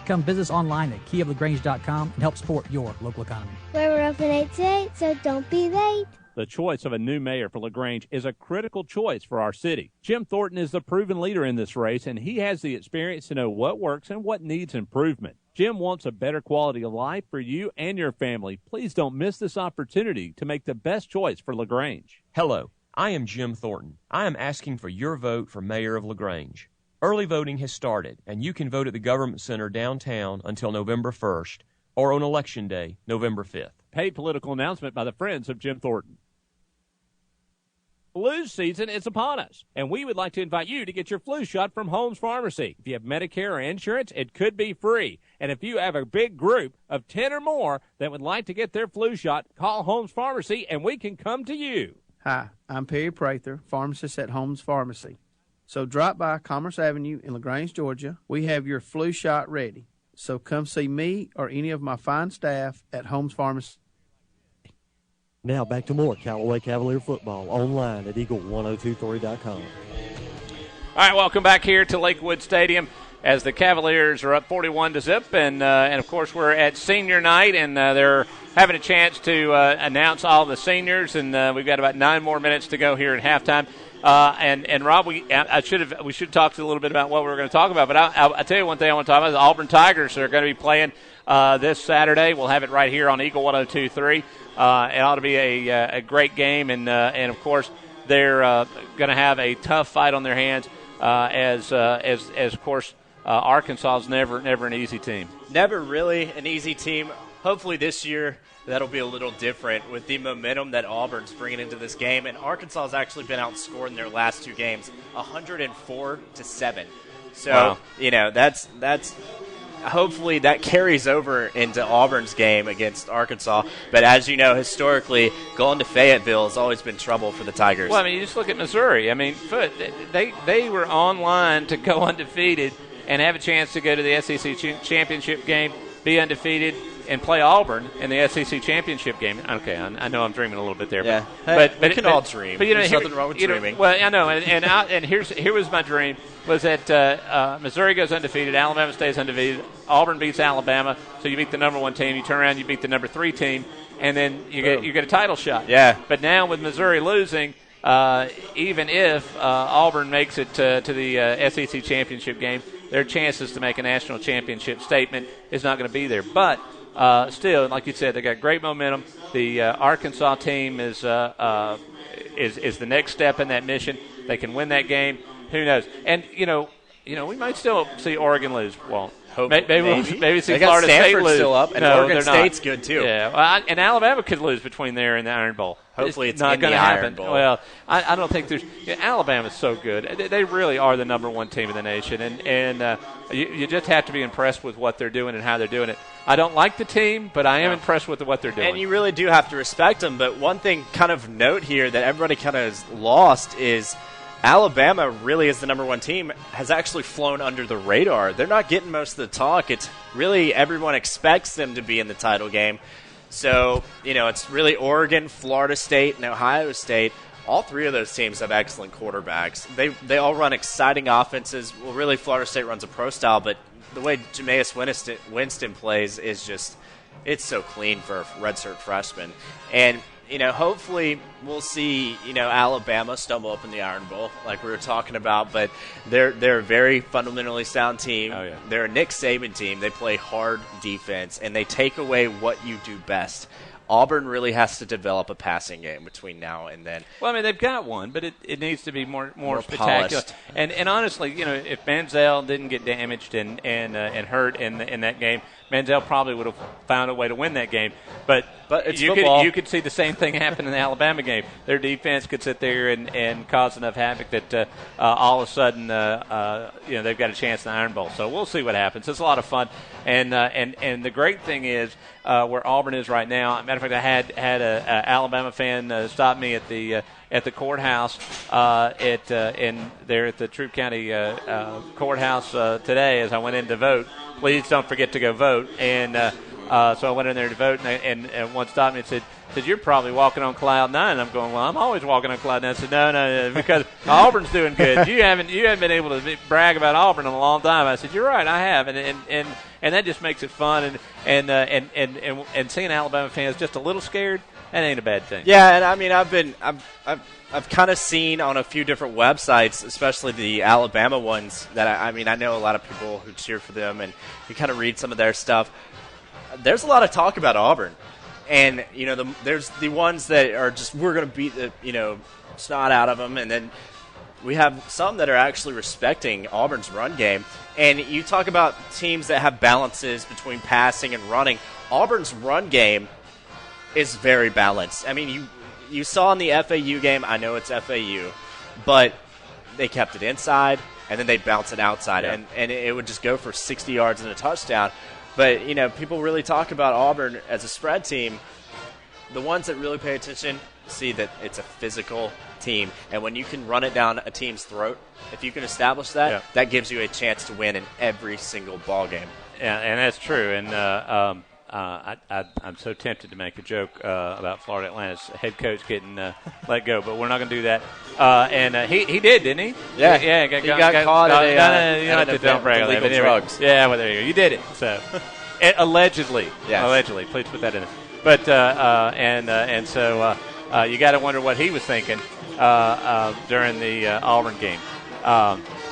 Come visit us online at kiaoflagrange.com and help support your local economy. We're open 8 to 8, so don't be late. The choice of a new mayor for LaGrange is a critical choice for our city. Jim Thornton is the proven leader in this race, and he has the experience to know what works and what needs improvement. Jim wants a better quality of life for you and your family. Please don't miss this opportunity to make the best choice for LaGrange. Hello, I am Jim Thornton. I am asking for your vote for mayor of LaGrange. Early voting has started, and you can vote at the Government Center downtown until November 1st or on Election Day, November 5th. Paid political announcement by the Friends of Jim Thornton. Flu season is upon us, and we would like to invite you to get your flu shot from Holmes Pharmacy. If you have Medicare or insurance, it could be free. And if you have a big group of 10 or more that would like to get their flu shot, call Holmes Pharmacy, and we can come to you. Hi, I'm Perry Prather, pharmacist at Holmes Pharmacy. So drop by Commerce Avenue in LaGrange, Georgia. We have your flu shot ready. So come see me or any of my fine staff at Holmes Pharmacy. Now back to more Callaway Cavalier football online at eagle1023.com. All right, welcome back here to Lakewood Stadium as the Cavaliers are up 41-0, and of course we're at senior night, and they're having a chance to announce all the seniors, and we've got about 9 more minutes to go here at halftime. And Rob, we should talk a little bit about what we were going to talk about, but I'll tell you one thing I want to talk about is the Auburn Tigers are going to be playing this Saturday. We'll have it right here on Eagle 102.3. It ought to be a great game, and of course they're going to have a tough fight on their hands, as of course Arkansas is never an easy team. Never really an easy team. Hopefully this year that'll be a little different with the momentum that Auburn's bringing into this game. And Arkansas has actually been outscored in their last 2 games, 104-7. So, wow. That's hopefully that carries over into Auburn's game against Arkansas. But as you know, historically, going to Fayetteville has always been trouble for the Tigers. Well, I mean, you just look at Missouri. I mean, they were online to go undefeated and have a chance to go to the SEC championship game, be undefeated, and play Auburn in the SEC championship game. Okay, I know I'm dreaming a little bit there. Yeah. But we can all dream. But there's nothing wrong with dreaming. Well, I know, and here was my dream, was that Missouri goes undefeated, Alabama stays undefeated, Auburn beats Alabama, so you beat the number 1 team, you turn around, you beat the number 3 team, and then you get a title shot. Yeah. But now with Missouri losing, even if Auburn makes it to the SEC championship game, their chances to make a national championship statement is not going to be there. But still, like you said, they got great momentum. The Arkansas team is the next step in that mission. They can win that game. Who knows? And we might still see Oregon lose. Well, maybe see Florida State lose. Still up, and Oregon State's good too. Yeah, well, and Alabama could lose between there and the Iron Bowl. Hopefully, it's not going to happen. Bowl. Well, I don't think there's. Alabama's so good; they really are the number 1 team in the nation, and you just have to be impressed with what they're doing and how they're doing it. I don't like the team, but I am impressed with what they're doing. And you really do have to respect them. But one thing, kind of note here that everybody kind of has lost is Alabama really is the number 1 team, has actually flown under the radar. They're not getting most of the talk. It's really everyone expects them to be in the title game. So, it's really Oregon, Florida State, and Ohio State. All 3 of those teams have excellent quarterbacks. They all run exciting offenses. Well, really, Florida State runs a pro style, but the way Jameis Winston plays is just – it's so clean for a redshirt freshman. And – hopefully we'll see, Alabama stumble up in the Iron Bowl like we were talking about, but they're a very fundamentally sound team. Oh, yeah. They're a Nick Saban team. They play hard defense, and they take away what you do best. Auburn really has to develop a passing game between now and then. Well, I mean, they've got one, but it needs to be more spectacular. Polished. And honestly, if Manziel didn't get damaged and hurt in that game, Manziel probably would have found a way to win that game. But it's football. You could see the same thing happen in the Alabama game. Their defense could sit there and cause enough havoc that all of a sudden they've got a chance in the Iron Bowl. So we'll see what happens. It's a lot of fun. And the great thing is where Auburn is right now. Matter of fact, I had a Alabama fan stop me at the courthouse there at the Troup County courthouse today as I went in to vote. Please don't forget to go vote. And so I went in there to vote, and one stopped me and said, "You're probably walking on cloud 9." I'm going, "Well, I'm always walking on cloud 9." I said, "No, because Auburn's doing good. You haven't been able to brag about Auburn in a long time." I said, "You're right, I have," and that just makes it fun. And seeing Alabama fans just a little scared, that ain't a bad thing. Yeah, and I mean, I've kind of seen on a few different websites, especially the Alabama ones, that I know a lot of people who cheer for them, and you kind of read some of their stuff. There's a lot of talk about Auburn, and there's the ones that are just, we're going to beat the snot out of them, and then we have some that are actually respecting Auburn's run game. And you talk about teams that have balances between passing and running. Auburn's run game is very balanced. I mean, you saw in the FAU game, I know it's FAU, but they kept it inside, and then they bounce it outside, and it would just go for 60 yards and a touchdown. But, people really talk about Auburn as a spread team. The ones that really pay attention, see that it's a physical team. And when you can run it down a team's throat, if you can establish that, that gives you a chance to win in every single ball game. Yeah, and that's true. And I'm so tempted to make a joke about Florida Atlanta's head coach getting let go, but we're not going to do that. And he did, didn't he? Yeah, he got caught at illegal drugs. Yeah, well, there you go. You did it. So allegedly, allegedly. Please put that in there. But so you got to wonder what he was thinking during the Auburn game.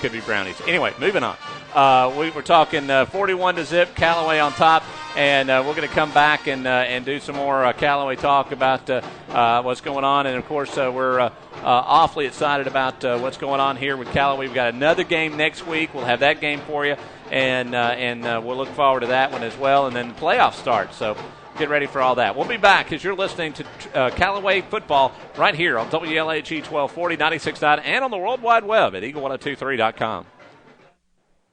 Could be brownies. Anyway, moving on. We're talking 41-0, Callaway on top, and we're going to come back and do some more Callaway talk about what's going on. And, of course, we're awfully excited about what's going on here with Callaway. We've got another game next week. We'll have that game for you, and we'll look forward to that one as well. And then the playoffs start, so get ready for all that. We'll be back as you're listening to Callaway football right here on WLAG 1240, 96.9, and on the World Wide Web at eagle1023.com.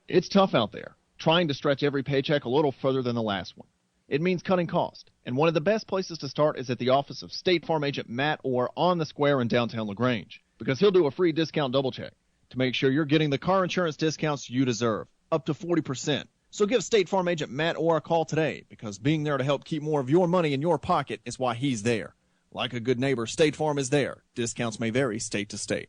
It's tough out there, trying to stretch every paycheck a little further than the last one. It means cutting cost, and one of the best places to start is at the office of State Farm agent Matt Orr on the square in downtown LaGrange, because he'll do a free discount double check to make sure you're getting the car insurance discounts you deserve, up to 40%. So give State Farm agent Matt Orr a call today, because being there to help keep more of your money in your pocket is why he's there. Like a good neighbor, State Farm is there. Discounts may vary state to state.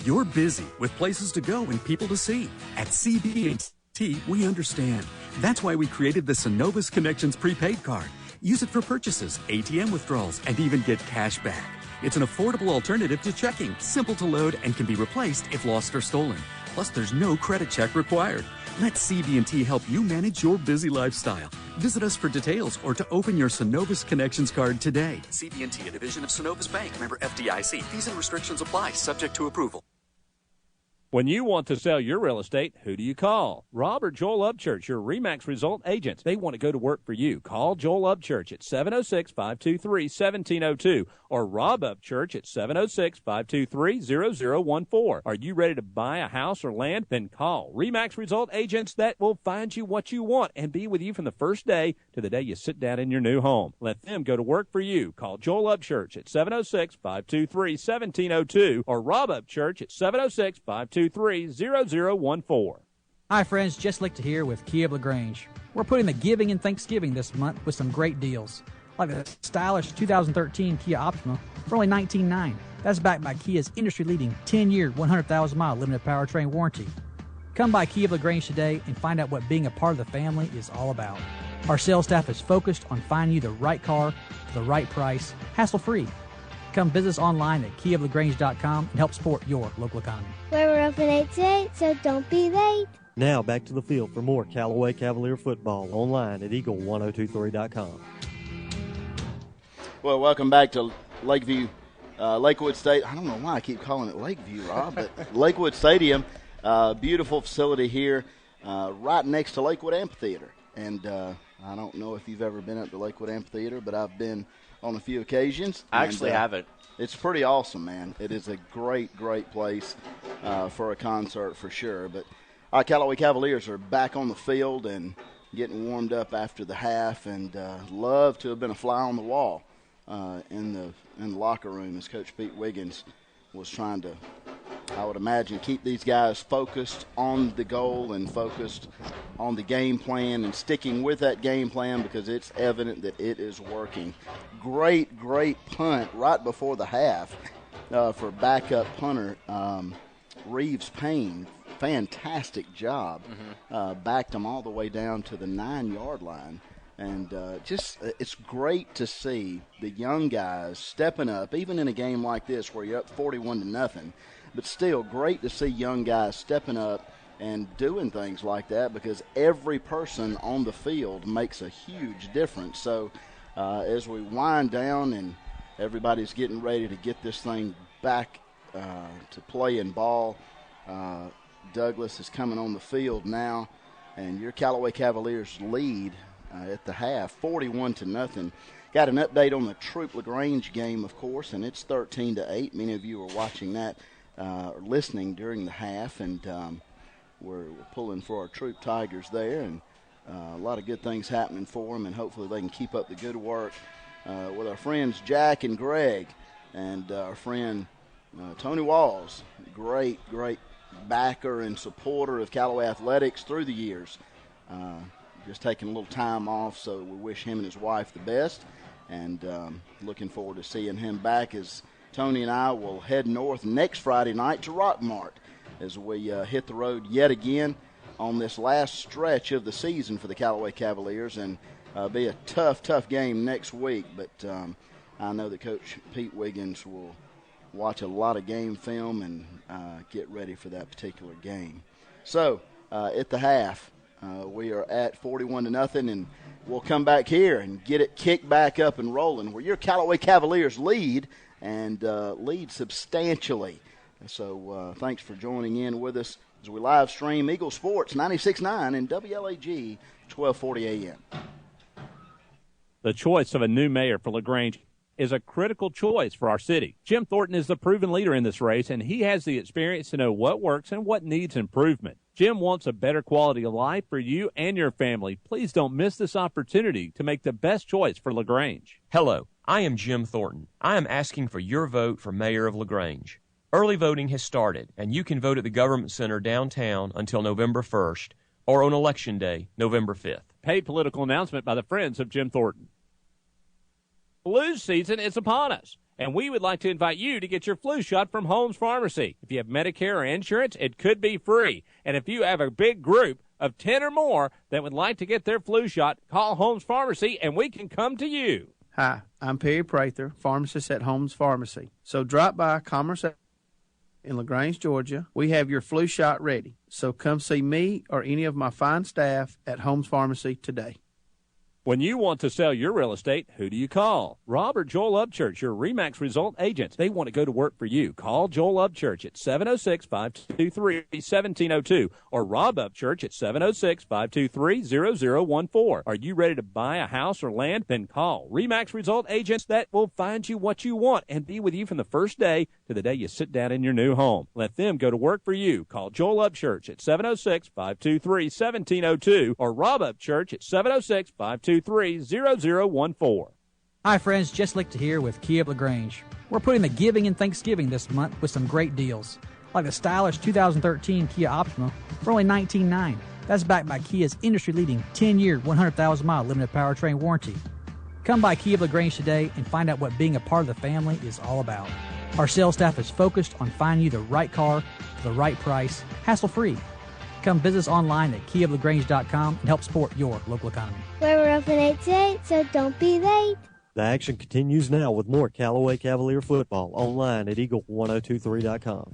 You're busy with places to go and people to see. At CB&T, we understand. That's why we created the Synovus Connections prepaid card. Use it for purchases, ATM withdrawals, and even get cash back. It's an affordable alternative to checking, simple to load, and can be replaced if lost or stolen. Plus, there's no credit check required. Let CB&T help you manage your busy lifestyle. Visit us for details or to open your Synovus Connections card today. CB&T, a division of Synovus Bank, member FDIC. Fees and restrictions apply, subject to approval. When you want to sell your real estate, who do you call? Rob or Joel Upchurch, your RE/MAX result agents. They want to go to work for you. Call Joel Upchurch at 706-523-1702 or Rob Upchurch at 706-523-0014. Are you ready to buy a house or land? Then call RE/MAX result agents that will find you what you want and be with you from the first day to the day you sit down in your new home. Let them go to work for you. Call Joel Upchurch at 706-523-1702 or Rob Upchurch at 706-523-0014. Hi friends, Jess Lichter here with Kia of LaGrange. We're putting the giving and Thanksgiving this month with some great deals, like the stylish 2013 Kia Optima for only $19,900. That's backed by Kia's industry-leading 10-year, 100,000-mile limited powertrain warranty. Come by Kia of LaGrange today and find out what being a part of the family is all about. Our sales staff is focused on finding you the right car for the right price, hassle-free. Come visit us online at kiaoflagrange.com and help support your local economy. We're open 8 to 8, so don't be late. Now back to the field for more Callaway Cavalier football online at eagle1023.com. Well, welcome back to Lakewood State. I don't know why I keep calling it Lakeview, Rob, but Lakewood Stadium, beautiful facility here, right next to Lakewood Amphitheater. And I don't know if you've ever been up to Lakewood Amphitheater, but I've been on a few occasions. I actually haven't. It's pretty awesome, man. It is a great, great place for a concert for sure. But our Callaway Cavaliers are back on the field and getting warmed up after the half, and love to have been a fly on the wall in the locker room as Coach Pete Wiggins was trying to, I would imagine, keep these guys focused on the goal and focused on the game plan and sticking with that game plan because it's evident that it is working. Great, great punt right before the half for backup punter Reeves Payne. Fantastic job. Backed them all the way down to the 9-yard line. And it's great to see the young guys stepping up, even in a game like this where you're up 41-0. But still, great to see young guys stepping up and doing things like that because every person on the field makes a huge difference. So as we wind down and everybody's getting ready to get this thing back to play and ball, Douglas is coming on the field now, and your Callaway Cavaliers lead at the half, 41-0. Got an update on the Troop LaGrange game, of course, and it's 13-8. Many of you are watching that or listening during the half, and we're pulling for our Troop Tigers there, and a lot of good things happening for them, and hopefully they can keep up the good work with our friends Jack and Greg and our friend Tony Walls, great backer and supporter of Callaway Athletics through the years. Just taking a little time off, so we wish him and his wife the best, and looking forward to seeing him back as Tony and I will head north next Friday night to Rockmart as we hit the road yet again on this last stretch of the season for the Callaway Cavaliers, and be a tough game next week. But I know that Coach Pete Wiggins will watch a lot of game film and get ready for that particular game. So at the half, we are at 41-0, and we'll come back here and get it kicked back up and rolling, where your Callaway Cavaliers lead and lead substantially. So thanks for joining in with us as we live stream Eagle Sports 96.9 and WLAG 1240 AM. The choice of a new mayor for LaGrange is a critical choice for our city. Jim Thornton is the proven leader in this race, and he has the experience to know what works and what needs improvement. Jim wants a better quality of life for you and your family. Please don't miss this opportunity to make the best choice for LaGrange. Hello, I am Jim Thornton. I am asking for your vote for mayor of LaGrange. Early voting has started, and you can vote at the Government Center downtown until November 1st or on Election Day, November 5th. Paid political announcement by the Friends of Jim Thornton. Flu season is upon us, and we would like to invite you to get your flu shot from Holmes Pharmacy. If you have Medicare or insurance, it could be free. And if you have a big group of 10 or more that would like to get their flu shot, call Holmes Pharmacy, and we can come to you. Hi, I'm Perry Prather, pharmacist at Holmes Pharmacy. So drop by Commerce in LaGrange, Georgia. We have your flu shot ready. So come see me or any of my fine staff at Holmes Pharmacy today. When you want to sell your real estate, who do you call? Rob or Joel Upchurch, your RE/MAX result agents. They want to go to work for you. Call Joel Upchurch at 706-523-1702 or Rob Upchurch at 706-523-0014. Are you ready to buy a house or land? Then call RE/MAX result agents that will find you what you want and be with you from the first day to the day you sit down in your new home. Let them go to work for you. Call Joel Upchurch at 706-523-1702 or Rob Upchurch at 706-523-0014. Hi friends, Jess Lichter here with Kia of LaGrange. We're putting the giving and Thanksgiving this month with some great deals, like the stylish 2013 Kia Optima for only $19,900. That's backed by Kia's industry-leading 10-year, 100,000-mile limited powertrain warranty. Come by Kia of LaGrange today and find out what being a part of the family is all about. Our sales staff is focused on finding you the right car for the right price, hassle-free. Come visit us online at KiaofLaGrange.com and help support your local economy. We're open 8 to 8, so don't be late. The action continues now with more Callaway Cavalier football online at Eagle1023.com.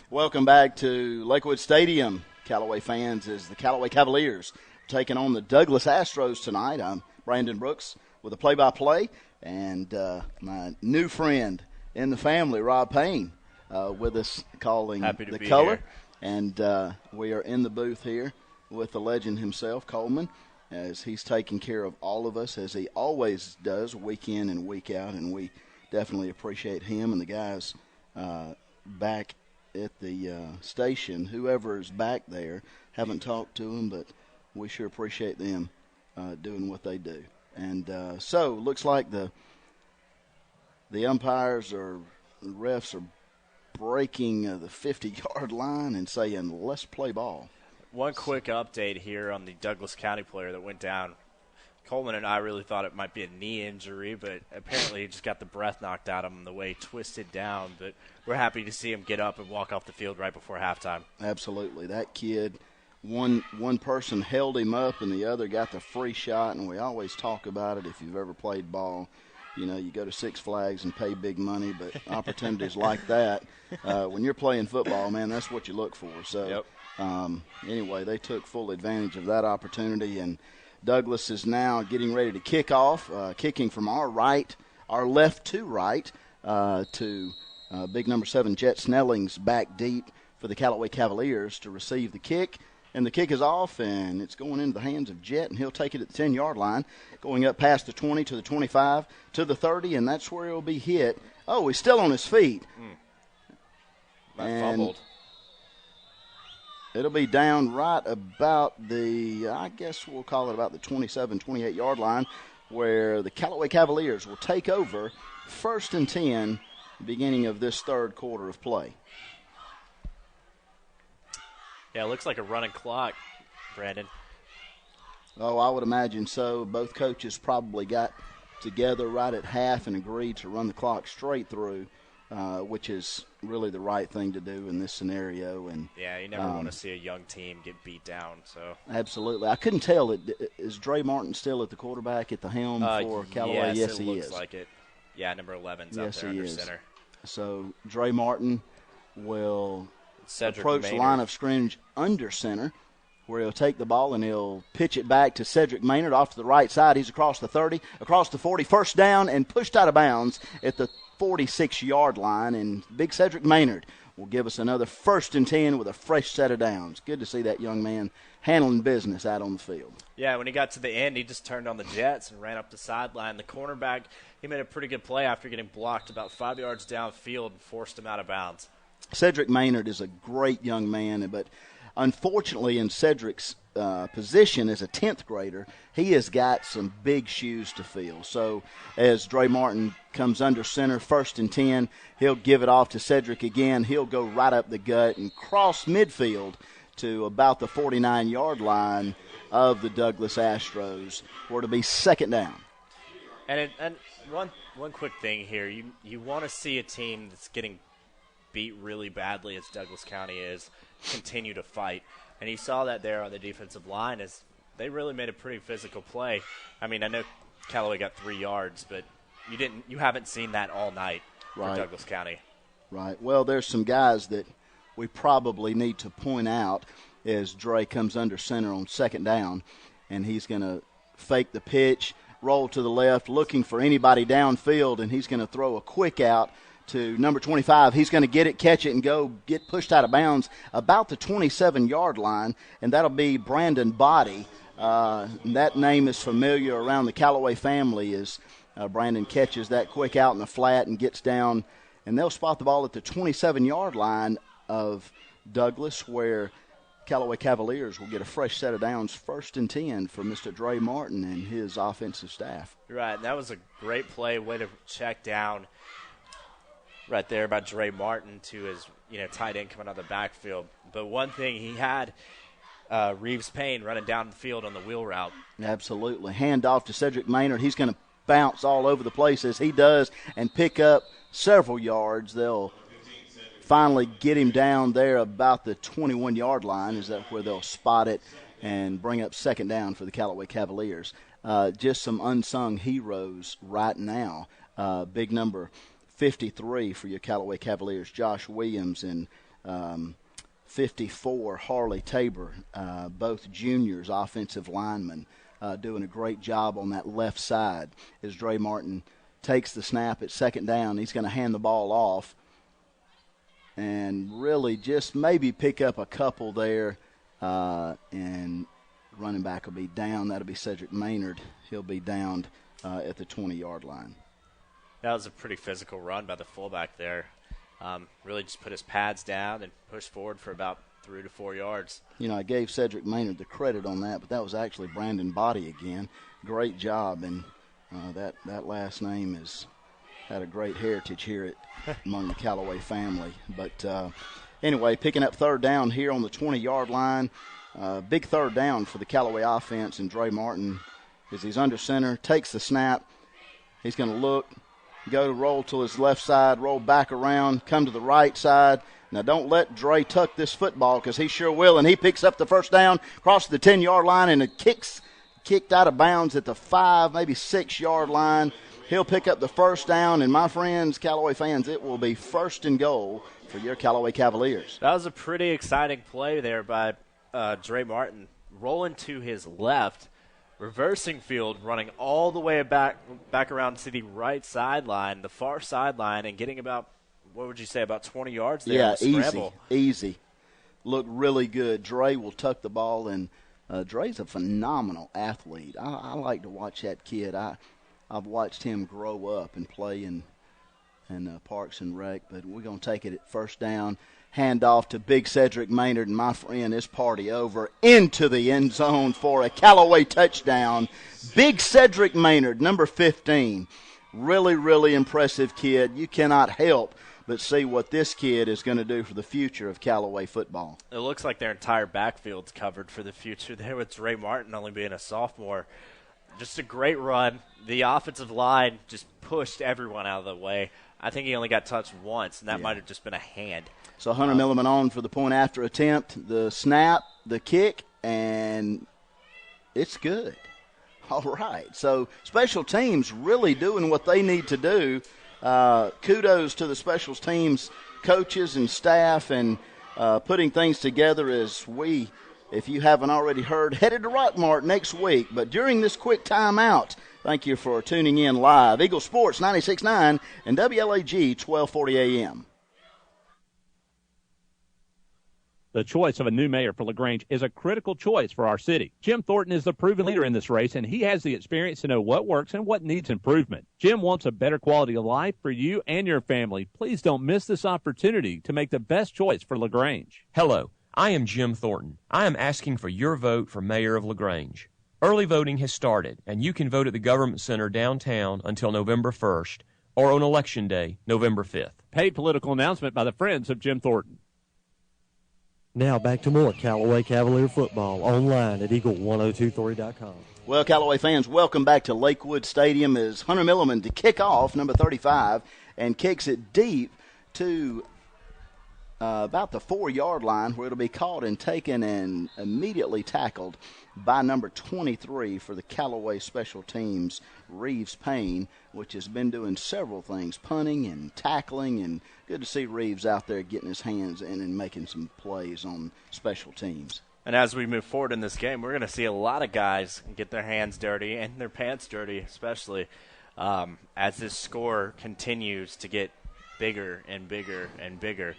Welcome back to Lakewood Stadium, Callaway fans, as the Callaway Cavaliers taking on the Douglas Astros tonight. I'm Brandon Brooks with a play-by-play, and my new friend in the family, Rob Payne, with us calling the color. Here. And we are in the booth here with the legend himself, Coleman, as he's taking care of all of us, as he always does, week in and week out. And we definitely appreciate him and the guys back at the station. Whoever is back there, haven't talked to them, but we sure appreciate them doing what they do. And so looks like the umpires or refs are breaking the 50-yard line and saying, let's play ball. One quick update here on the Douglas County player that went down. Coleman and I really thought it might be a knee injury, but apparently he just got the breath knocked out of him the way he twisted down. But we're happy to see him get up and walk off the field right before halftime. Absolutely. That kid, one person held him up and the other got the free shot, and we always talk about it if you've ever played ball. You know, you go to Six Flags and pay big money, but opportunities like that, when you're playing football, man, that's what you look for. So, anyway, they took full advantage of that opportunity, and Douglas is now getting ready to kick off, kicking from our left to right, to big number 7, Jet Snelling's back deep for the Callaway Cavaliers to receive the kick. And the kick is off, and it's going into the hands of Jet, and he'll take it at the 10-yard line, going up past the 20 to the 25 to the 30, and that's where he'll be hit. Oh, he's still on his feet. And fumbled. It'll be down right about I guess we'll call it about the 27, 28-yard line, where the Callaway Cavaliers will take over 1st and 10, beginning of this third quarter of play. Yeah, it looks like a running clock, Brandon. Oh, I would imagine so. Both coaches probably got together right at half and agreed to run the clock straight through, which is really the right thing to do in this scenario. And yeah, you never want to see a young team get beat down. So absolutely. I couldn't tell. Is Dre Martin still at the quarterback at the helm for Callaway? Yes, he looks is. like it. Yeah, number 11's out there under center. So Dre Martin will Cedric approach Maynard. the line of scrimmage under center, where he'll take the ball and he'll pitch it back to Cedric Maynard off to the right side. He's across the 30, across the 40, first down, and pushed out of bounds at the 46-yard line. And big Cedric Maynard will give us another 1st and 10 with a fresh set of downs. Good to see that young man handling business out on the field. Yeah, when he got to the end, he just turned on the jets and ran up the sideline. The cornerback, he made a pretty good play after getting blocked about 5 yards downfield and forced him out of bounds. Cedric Maynard is a great young man, but unfortunately in Cedric's position as a 10th grader, he has got some big shoes to fill. So as Dre Martin comes under center, 1st and 10, he'll give it off to Cedric again. He'll go right up the gut and cross midfield to about the 49-yard line of the Douglas Astros, where to be 2nd down. And one quick thing here, you want to see a team that's getting beat really badly as Douglas County is continue to fight. And you saw that there on the defensive line as they really made a pretty physical play. I mean, I know Callaway got 3 yards, but you haven't seen that all night for Douglas County. Right. Well, there's some guys that we probably need to point out as Dre comes under center on 2nd down, and he's going to fake the pitch, roll to the left, looking for anybody downfield, and he's going to throw a quick out to number 25. He's going to get it, catch it, and go get pushed out of bounds about the 27-yard line, and that'll be Brandon Body. That name is familiar around the Callaway family as Brandon catches that quick out in the flat and gets down, and they'll spot the ball at the 27-yard line of Douglas, where Callaway Cavaliers will get a fresh set of downs, 1st and 10 for Mr. Dre Martin and his offensive staff. Right, and that was a great play, way to check down right there by Dre Martin to his tight end coming out of the backfield. But one thing, he had Reeves Payne running down the field on the wheel route. Absolutely. Hand off to Cedric Maynard. He's going to bounce all over the place as he does and pick up several yards. They'll finally get him down there about the 21-yard line. Is that where they'll spot it and bring up 2nd down for the Callaway Cavaliers? Just some unsung heroes right now. Big number 53 for your Callaway Cavaliers, Josh Williams, and 54, Harley Tabor, both juniors, offensive linemen, doing a great job on that left side as Dre Martin takes the snap at 2nd down. He's going to hand the ball off and really just maybe pick up a couple there, and running back will be down. That'll be Cedric Maynard. He'll be downed at the 20-yard line. That was a pretty physical run by the fullback there. Really just put his pads down and pushed forward for about 3 to 4 yards. I gave Cedric Maynard the credit on that, but that was actually Brandon Body again. Great job, and that last name has had a great heritage here among the Callaway family. But anyway, picking up 3rd down here on the 20-yard line. Big 3rd down for the Callaway offense, and Dre Martin, as he's under center, takes the snap. He's going to look, go to roll to his left side, roll back around, come to the right side. Now, don't let Dre tuck this football because he sure will, and he picks up the 1st down, crosses the 10-yard line, and it kicked out of bounds at the 5, maybe 6-yard line. He'll pick up the 1st down, and my friends, Callaway fans, it will be 1st and goal for your Callaway Cavaliers. That was a pretty exciting play there by Dre Martin, rolling to his left, reversing field, running all the way back around to the right sideline, the far sideline, and getting about, what would you say, about 20 yards there? Yeah, easy. Looked really good. Dre will tuck the ball, and Dre's a phenomenal athlete. I like to watch that kid. I've watched him grow up and play in Parks and Rec, but we're going to take it at 1st down. Hand off to big Cedric Maynard, and my friend, this party over into the end zone for a Callaway touchdown. Big Cedric Maynard, number 15, Really, really impressive kid. You cannot help but see what this kid is going to do for the future of Callaway football. It looks like their entire backfield's covered for the future there with Dre Martin only being a sophomore. Just a great run. The offensive line just pushed everyone out of the way. I think he only got touched once, and that might have just been a hand. So Hunter Milliman on for the point after attempt, the snap, the kick, and it's good. All right. So special teams really doing what they need to do. Kudos to the special teams coaches and staff and putting things together as we, if you haven't already heard, headed to Rockmart next week. But during this quick timeout, thank you for tuning in live. Eagle Sports 96.9 and WLAG 1240 AM. The choice of a new mayor for LaGrange is a critical choice for our city. Jim Thornton is the proven leader in this race, and he has the experience to know what works and what needs improvement. Jim wants a better quality of life for you and your family. Please don't miss this opportunity to make the best choice for LaGrange. Hello, I am Jim Thornton. I am asking for your vote for mayor of LaGrange. Early voting has started, and you can vote at the Government Center downtown until November 1st or on Election Day, November 5th. Paid political announcement by the Friends of Jim Thornton. Now back to more Callaway Cavalier football online at eagle1023.com. Well, Callaway fans, welcome back to Lakewood Stadium as Hunter Milliman to kick off, number 35, and kicks it deep to about the 4-yard line where it'll be caught and taken and immediately tackled by number 23 for the Callaway special teams, Reeves Payne, which has been doing several things, punting and tackling, and good to see Reeves out there getting his hands in and making some plays on special teams. And as we move forward in this game, we're going to see a lot of guys get their hands dirty and their pants dirty, especially as this score continues to get bigger and bigger and bigger.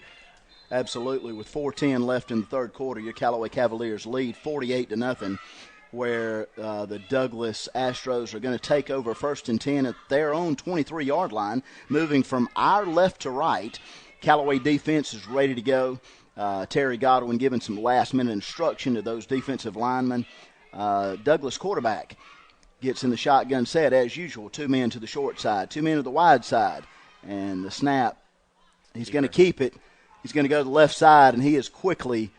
Absolutely. With 4:10 left in the third quarter, your Callaway Cavaliers lead 48-0, where the Douglas Astros are going to take over 1st and 10 at their own 23-yard line, moving from our left to right. Callaway defense is ready to go. Terry Godwin giving some last-minute instruction to those defensive linemen. Douglas quarterback gets in the shotgun set as usual. 2 men to the short side, 2 men to the wide side. And the snap, he's going to keep it. He's going to go to the left side, and he is quickly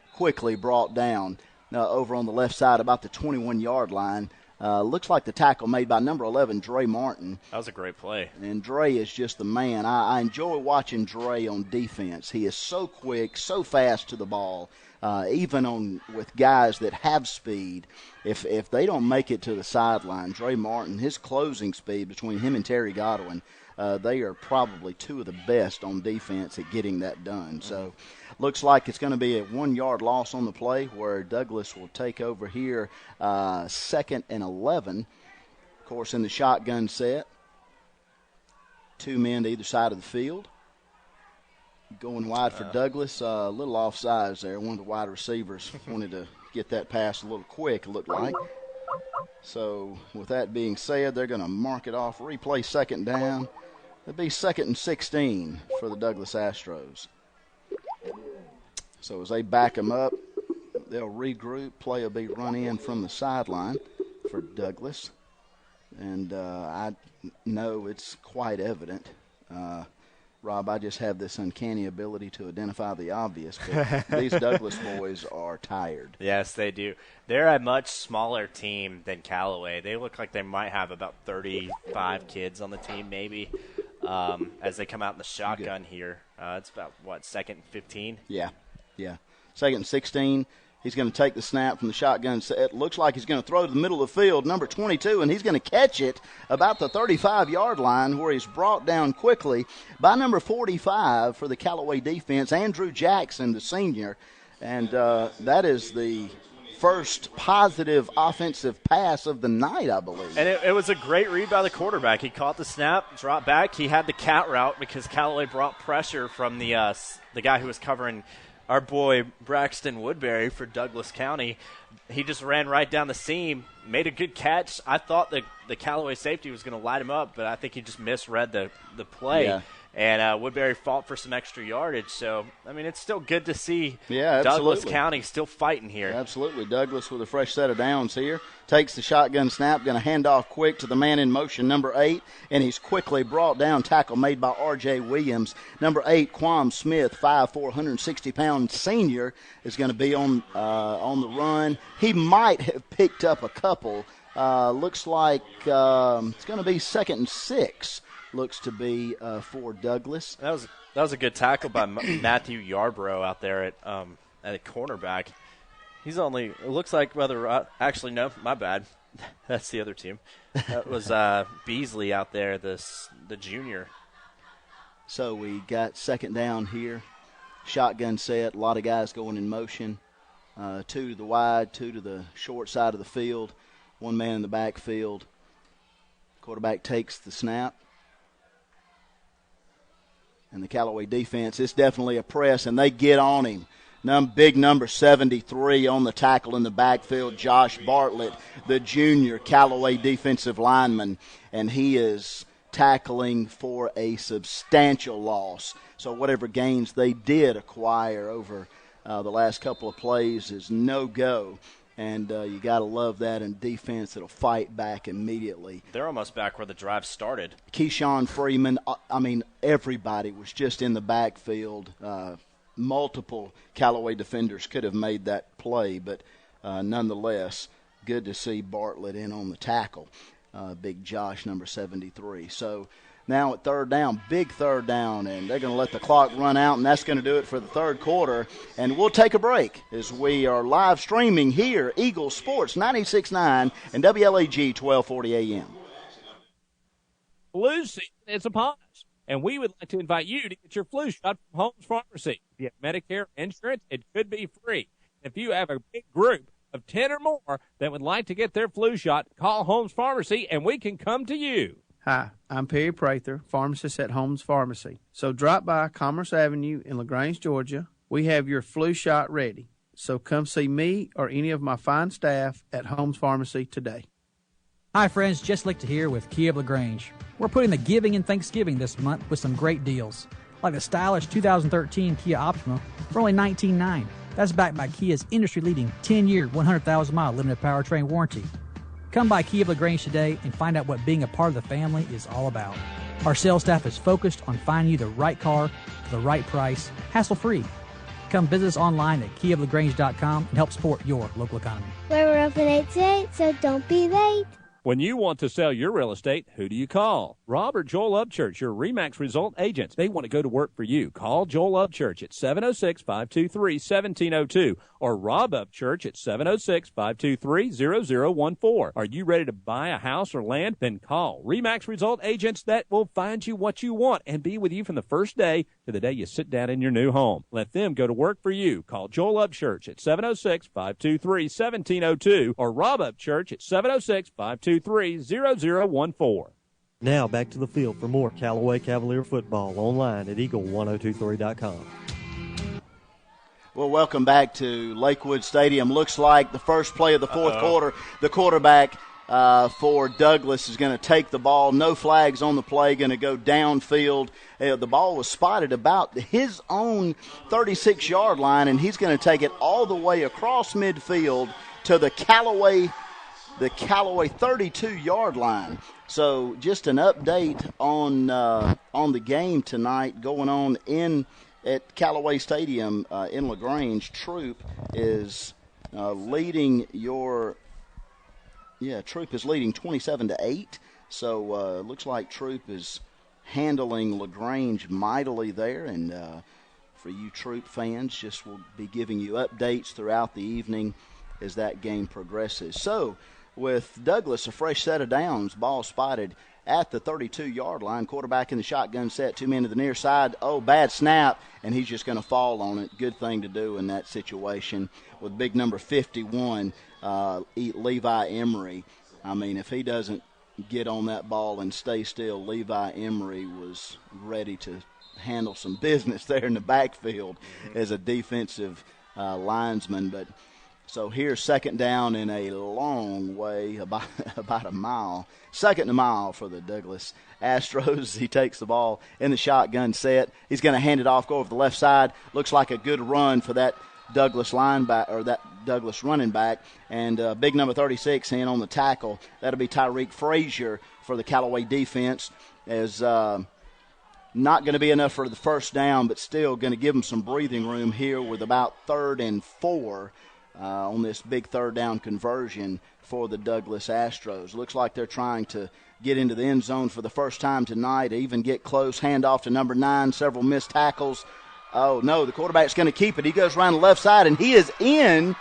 brought down over on the left side about the 21-yard line. Looks like the tackle made by number 11, Dre Martin. That was a great play. And Dre is just the man. I enjoy watching Dre on defense. He is so quick, so fast to the ball. Even with guys that have speed, if they don't make it to the sideline, Dre Martin, his closing speed between him and Terry Godwin, they are probably 2 of the best on defense at getting that done. So looks like it's going to be a 1-yard loss on the play where Douglas will take over here 2nd and 11. Of course, in the shotgun set, 2 men to either side of the field. Going wide for Douglas, a little offsides there. One of the wide receivers wanted to get that pass a little quick, it looked like. So with that being said, they're going to mark it off, replay 2nd down. It'll be 2nd and 16 for the Douglas Astros. So as they back them up, they'll regroup. Play will be run in from the sideline for Douglas. And I know it's quite evident. Rob, I just have this uncanny ability to identify the obvious, but these Douglas boys are tired. Yes, they do. They're a much smaller team than Callaway. They look like they might have about 35 kids on the team maybe as they come out in the shotgun here. It's about, 2nd and 15? Yeah. 2nd and 16. He's going to take the snap from the shotgun. It looks like he's going to throw to the middle of the field, number 22, and he's going to catch it about the 35-yard line where he's brought down quickly by number 45 for the Callaway defense, Andrew Jackson, the senior. And that is the first positive offensive pass of the night, I believe. And it was a great read by the quarterback. He caught the snap, dropped back. He had the cat route because Callaway brought pressure from the guy who was covering our boy Braxton Woodbury for Douglas County. He just ran right down the seam, made a good catch. I thought the Callaway safety was going to light him up, but I think he just misread the play. Yeah. And Woodbury fought for some extra yardage. So, I mean, it's still good to see Douglas Douglas County still fighting here. Absolutely. Douglas with a fresh set of downs here. Takes the shotgun snap, going to hand off quick to the man in motion, number 8, and he's quickly brought down. Tackle made by R.J. Williams. Number 8, Quam Smith, 5'4", 160-pound senior, is going to be on the run. He might have picked up a couple. Looks like it's going to be 2nd and 6. Looks to be for Douglas. That was a good tackle by Matthew Yarbrough out there at a cornerback. He's only, it looks like, actually, no, my bad. That's the other team. That was Beasley out there, the junior. So we got 2nd down here. Shotgun set, a lot of guys going in motion. 2 to the wide, 2 to the short side of the field. 1 man in the backfield. Quarterback takes the snap. And the Callaway defense, it's definitely a press, and they get on him. Big number 73 on the tackle in the backfield, Josh Bartlett, the junior Callaway defensive lineman, and he is tackling for a substantial loss. So whatever gains they did acquire over the last couple of plays is no-go. And you got to love that in defense that'll fight back immediately. They're almost back where the drive started. Keyshawn Freeman, everybody was just in the backfield. Multiple Callaway defenders could have made that play, but nonetheless, good to see Bartlett in on the tackle. Big Josh, number 73. So now at 3rd down, big 3rd down, and they're going to let the clock run out, and that's going to do it for the 3rd quarter. And we'll take a break as we are live streaming here, Eagle Sports 96.9 and WLAG 1240 AM. Flu season is upon us, and we would like to invite you to get your flu shot from Holmes Pharmacy. If you have Medicare insurance, it could be free. If you have a big group of 10 or more that would like to get their flu shot, call Holmes Pharmacy, and we can come to you. Hi, I'm Perry Prather, pharmacist at Holmes Pharmacy. So drop by Commerce Avenue in LaGrange, Georgia. We have your flu shot ready. So come see me or any of my fine staff at Holmes Pharmacy today. Hi friends, Jess Lichter here with Kia of LaGrange. We're putting the giving and Thanksgiving this month with some great deals, like the stylish 2013 Kia Optima for only $19,900. That's backed by Kia's industry-leading 10-year, 100,000-mile limited powertrain warranty. Come by Kia of LaGrange today and find out what being a part of the family is all about. Our sales staff is focused on finding you the right car for the right price, hassle-free. Come visit us online at kiaoflagrange.com and help support your local economy. We're open 8 to 8, so don't be late. When you want to sell your real estate, who do you call? Rob or Joel Upchurch, your RE/MAX result agents. They want to go to work for you. Call Joel Upchurch at 706-523-1702 or Rob Upchurch at 706-523-0014. Are you ready to buy a house or land? Then call RE/MAX result agents that will find you what you want and be with you from the first day to the day you sit down in your new home. Let them go to work for you. Call Joel Upchurch at 706-523-1702 or Rob Upchurch at 706-523-0014. Now back to the field for more Callaway Cavalier football online at eagle1023.com. Well, welcome back to Lakewood Stadium. Looks like the first play of the fourth quarter, the quarterback for Douglas is going to take the ball. No flags on the play, going to go downfield. The ball was spotted about his own 36-yard line, and he's going to take it all the way across midfield to the Callaway 32-yard line. So just an update on the game tonight going on at Callaway Stadium in LaGrange. Troop is leading Troop is leading 27-8. So looks like Troop is handling LaGrange mightily there, and for you Troop fans, just will be giving you updates throughout the evening as that game progresses. So with Douglas, a fresh set of downs, ball spotted at the 32-yard line. Quarterback in the shotgun set, 2 men to the near side. Oh, bad snap, and he's just going to fall on it. Good thing to do in that situation with big number 51, Levi Emery. I mean, if he doesn't get on that ball and stay still, Levi Emery was ready to handle some business there in the backfield as a defensive linesman. But So here's second down in a long way, about a mile. Second and a mile for the Douglas Astros. He takes the ball in the shotgun set. He's going to hand it off, go over the left side. Looks like a good run for that Douglas linebacker, or that Douglas running back. And big number 36 in on the tackle. That'll be Tyreek Frazier for the Callaway defense. As not going to be enough for the first down, but still going to give them some breathing room here with about 3rd and 4 on this big third down conversion for the Douglas Astros. Looks like they're trying to get into the end zone for the first time tonight, even get close. Handoff to number 9, several missed tackles. Oh, no, the quarterback's going to keep it. He goes around the left side, and he is in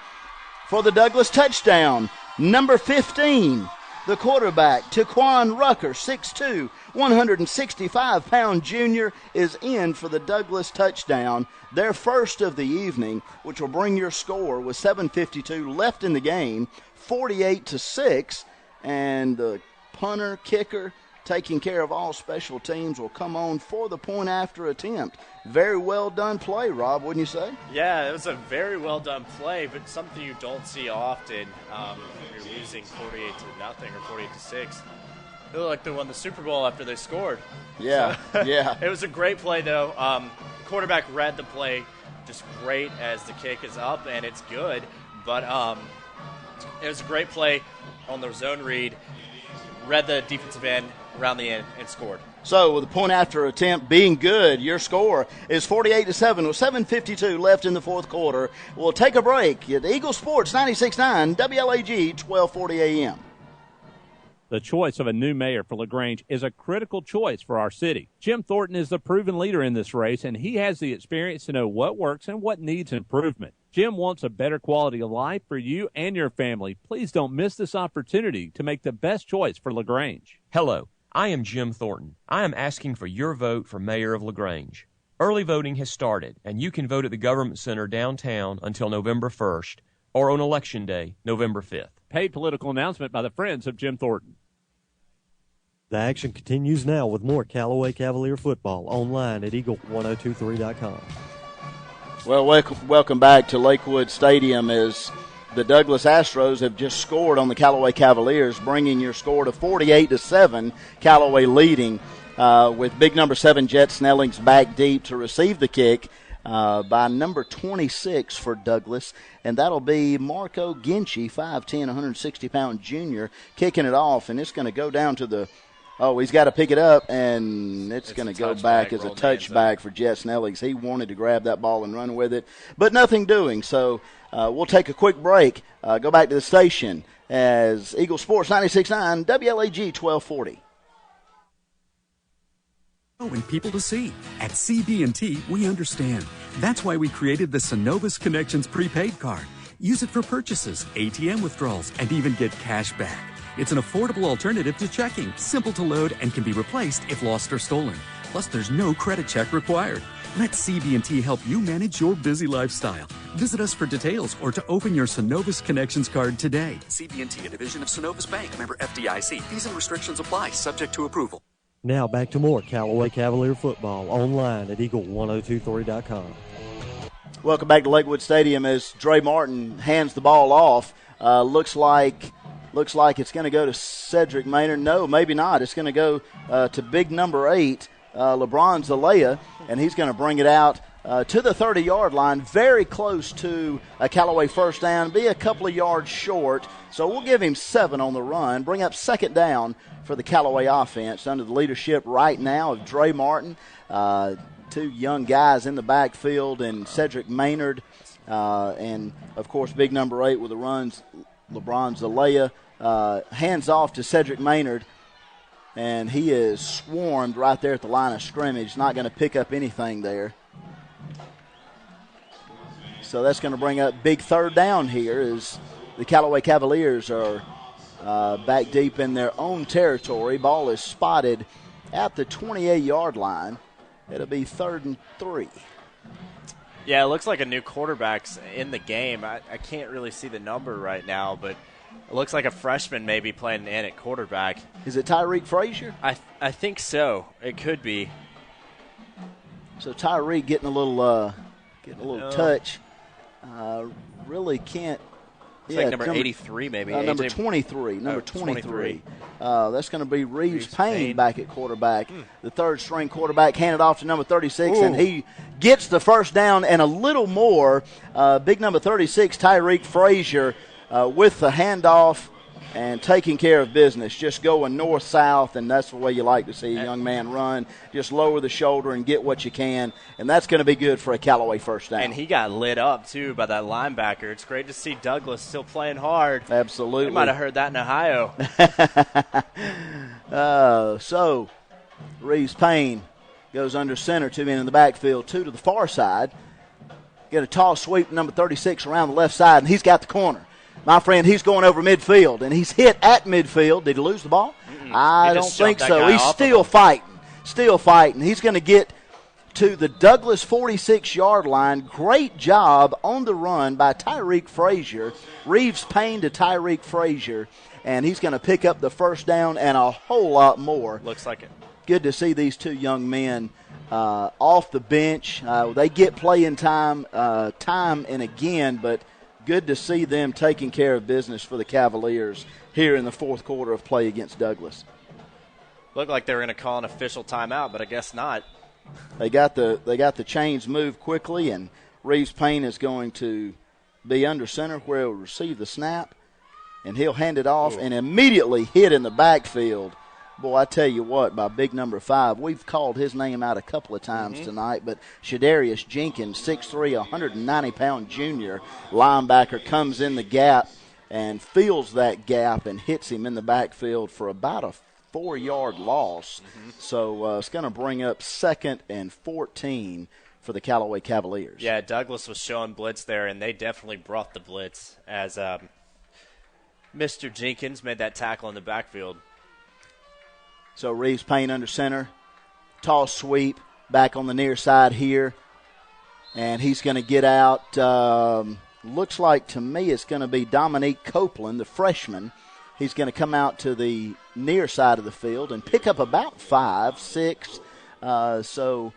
for the Douglas touchdown. Number 15, the quarterback, Taquan Rucker, 6'2", 165-pound junior, is in for the Douglas touchdown. Their first of the evening, which will bring your score with 7:52 left in the game, 48-6. And the punter, kicker, taking care of all special teams, will come on for the point after attempt. Very well done play, Rob, wouldn't you say? Yeah, it was a very well done play, but something you don't see often. You're losing 48-0 or 48-6. They look like they won the Super Bowl after they scored. Yeah, yeah. It was a great play, though. The quarterback read the play just great as the kick is up, and it's good. But it was a great play on the zone read. Read the defensive end around the end and scored. So with the point after attempt being good, your score is 48-7 with 7:52 left in the fourth quarter. We'll take a break at Eagle Sports 96.9 WLAG 1240 AM. The choice of a new mayor for LaGrange is a critical choice for our city. Jim Thornton is the proven leader in this race, and he has the experience to know what works and what needs improvement. Jim wants a better quality of life for you and your family. Please don't miss this opportunity to make the best choice for LaGrange. Hello, I am Jim Thornton. I am asking for your vote for mayor of LaGrange. Early voting has started, and you can vote at the Government Center downtown until November 1st or on Election Day, November 5th. Paid political announcement by the Friends of Jim Thornton. The action continues now with more Callaway Cavalier football online at eagle1023.com. Well, welcome back to Lakewood Stadium as the Douglas Astros have just scored on the Callaway Cavaliers, bringing your score to 48-7. Callaway leading with big number 7 Jet Snellings back deep to receive the kick by number 26 for Douglas, and that'll be Marco Ginchi, 5'10", 160-pound junior, kicking it off, and it's going to go down to the he's got to pick it up, and it's going to go back as a touchback for Jet Snellings. He wanted to grab that ball and run with it, but nothing doing. So we'll take a quick break, go back to the station as Eagle Sports 96.9 WLAG 1240. And people to see. At CB&T, we understand. That's why we created the Synovus Connections prepaid card. Use it for purchases, ATM withdrawals, and even get cash back. It's an affordable alternative to checking, simple to load, and can be replaced if lost or stolen. Plus, there's no credit check required. Let CB&T help you manage your busy lifestyle. Visit us for details or to open your Synovus Connections card today. CB&T, a division of Synovus Bank, member FDIC. Fees and restrictions apply, subject to approval. Now back to more Callaway Cavalier football online at eagle1023.com. Welcome back to Lakewood Stadium as Dre Martin hands the ball off. Looks like it's going to go to Cedric Maynard. No, maybe not. It's going to go to big number 8, LeBron Zalea, and he's going to bring it out to the 30-yard line, very close to a Callaway first down, be a couple of yards short. So we'll give him 7 on the run, bring up second down for the Callaway offense under the leadership right now of Dre Martin. 2 young guys in the backfield, and Cedric Maynard, and, of course, big number 8 with the runs, LeBron Zalea. Hands off to Cedric Maynard, and he is swarmed right there at the line of scrimmage. Not going to pick up anything there. So that's going to bring up big third down here as the Callaway Cavaliers are back deep in their own territory. Ball is spotted at the 28-yard line. It'll be 3rd and 3. Yeah, it looks like a new quarterback's in the game. I can't really see the number right now, but it looks like a freshman maybe playing in at quarterback. Is it Tyreek Frazier? I think so. It could be. So Tyreek getting a little touch. Really can't It's like number 83 maybe. Number 23. Number 23. That's going to be Reeves Payne Payne back at quarterback. The third-string quarterback handed off to number 36, Ooh. and he gets the first down and a little more. Big number 36, Tyreek Frazier, with the handoff and taking care of business, just going north-south, and that's the way you like to see a young man run. Just lower the shoulder and get what you can, and that's going to be good for a Callaway first down. And he got lit up, too, by that linebacker. It's great to see Douglas still playing hard. Absolutely. You might have heard that in Ohio. So Reeves Payne goes under center, 2 men in the backfield, 2 to the far side. Get a tall sweep, number 36 around the left side, and he's got the corner. My friend, he's going over midfield, and he's hit at midfield. Did he lose the ball? I don't think so. He's still fighting. Still fighting. He's going to get to the Douglas 46-yard line. Great job on the run by Tyreek Frazier. Reeves Payne to Tyreek Frazier, and he's going to pick up the first down and a whole lot more. Looks like it. Good to see these two young men off the bench. They get playing time and again, but good to see them taking care of business for the Cavaliers here in the fourth quarter of play against Douglas. Looked like they were going to call an official timeout, but I guess not. They got the chains moved quickly, and Reeves Payne is going to be under center where he'll receive the snap, and he'll hand it off and immediately hit in the backfield. Boy, I tell you what, by big number 5, we've called his name out a couple of times tonight, but Shadarius Jenkins, 6'3", 190-pound junior linebacker, comes in the gap and feels that gap and hits him in the backfield for about a 4-yard loss. So it's going to bring up 2nd and 14 for the Callaway Cavaliers. Yeah, Douglas was showing blitz there, and they definitely brought the blitz as Mr. Jenkins made that tackle in the backfield. So Reeves Payne under center, tall sweep back on the near side here, and he's going to get out. Looks like to me it's going to be Dominique Copeland, the freshman. He's going to come out to the near side of the field and pick up about 5, 6. So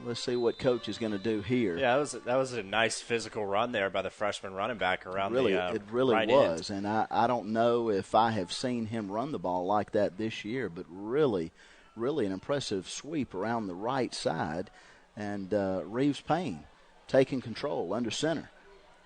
let's see what Coach is going to do here. Yeah, that was a nice physical run there by the freshman running back around it really right was. end. And I don't know if I have seen him run the ball like that this year, but really an impressive sweep around the right side. And Reeves Payne taking control under center.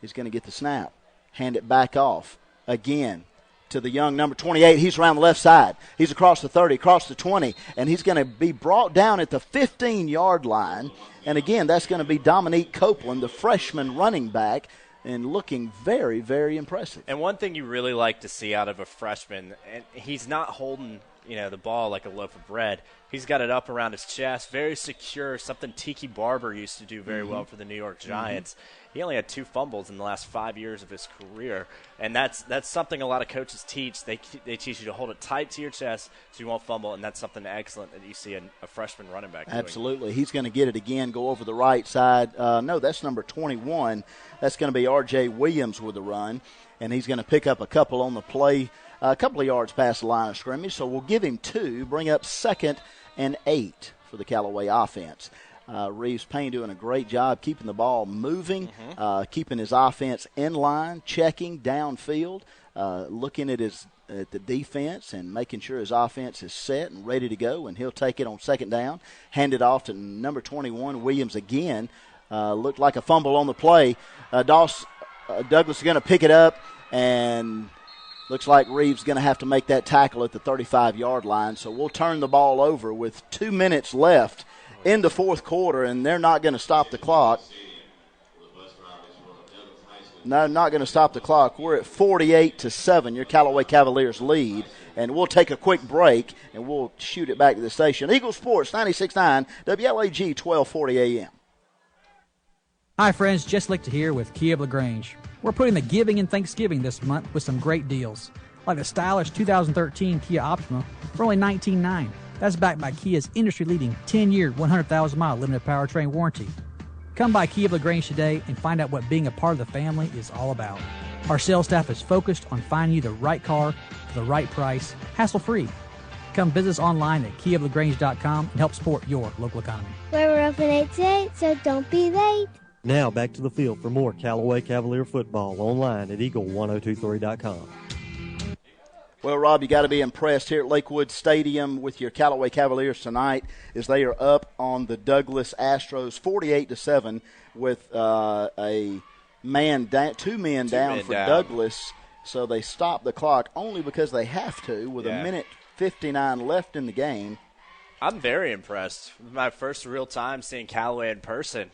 He's going to get the snap, hand it back off again to the young number 28. He's around the left side. He's across the 30, across the 20, and he's going to be brought down at the 15-yard line. And again, that's going to be Dominique Copeland, the freshman running back, and looking very, very impressive. And one thing you really like to see out of a freshman, and he's not holding the ball like a loaf of bread. He's got it up around his chest, very secure, something Tiki Barber used to do very well for the New York Giants. He only had 2 fumbles in the last 5 years of his career, and that's something a lot of coaches teach. They teach you to hold it tight to your chest so you won't fumble, and that's something excellent that you see a freshman running back doing. Absolutely. He's going to get it again, go over the right side. No, that's number 21. That's going to be R.J. Williams with the run, and he's going to pick up a couple on the play, a couple of yards past the line of scrimmage, so we'll give him 2, bring up 2nd and 8 for the Callaway offense. Reeves Payne doing a great job keeping the ball moving, keeping his offense in line, checking downfield, looking at the defense and making sure his offense is set and ready to go, and he'll take it on 2nd down, hand it off to number 21, Williams again. Looked like a fumble on the play. Douglas is going to pick it up, and looks like Reeves is going to have to make that tackle at the 35-yard line, so we'll turn the ball over with 2 minutes left in the fourth quarter, and they're not going to stop the clock. No, not going to stop the clock. We're at 48-7. Your Callaway Cavaliers lead, and we'll take a quick break, and we'll shoot it back to the station. Eagle Sports, 96.9, WLAG, 1240 AM. Hi, friends. Jess Lichter here with Kia of LaGrange. We're putting the giving in Thanksgiving this month with some great deals, like the stylish 2013 Kia Optima for only $19,900. That's backed by Kia's industry-leading 10-year, 100,000-mile limited powertrain warranty. Come by Kia of LaGrange today and find out what being a part of the family is all about. Our sales staff is focused on finding you the right car for the right price, hassle-free. Come visit us online at KiaofLaGrange.com and help support your local economy. We're open 8 to 8, so don't be late. Now back to the field for more Callaway Cavalier football online at eagle1023.com. Well, Rob, you got to be impressed here at Lakewood Stadium with your Callaway Cavaliers tonight as they are up on the Douglas Astros 48-7 with a man down, two men down for Douglas. So they stop the clock only because they have to with a minute 59 left in the game. I'm very impressed. My first real time seeing Callaway in person.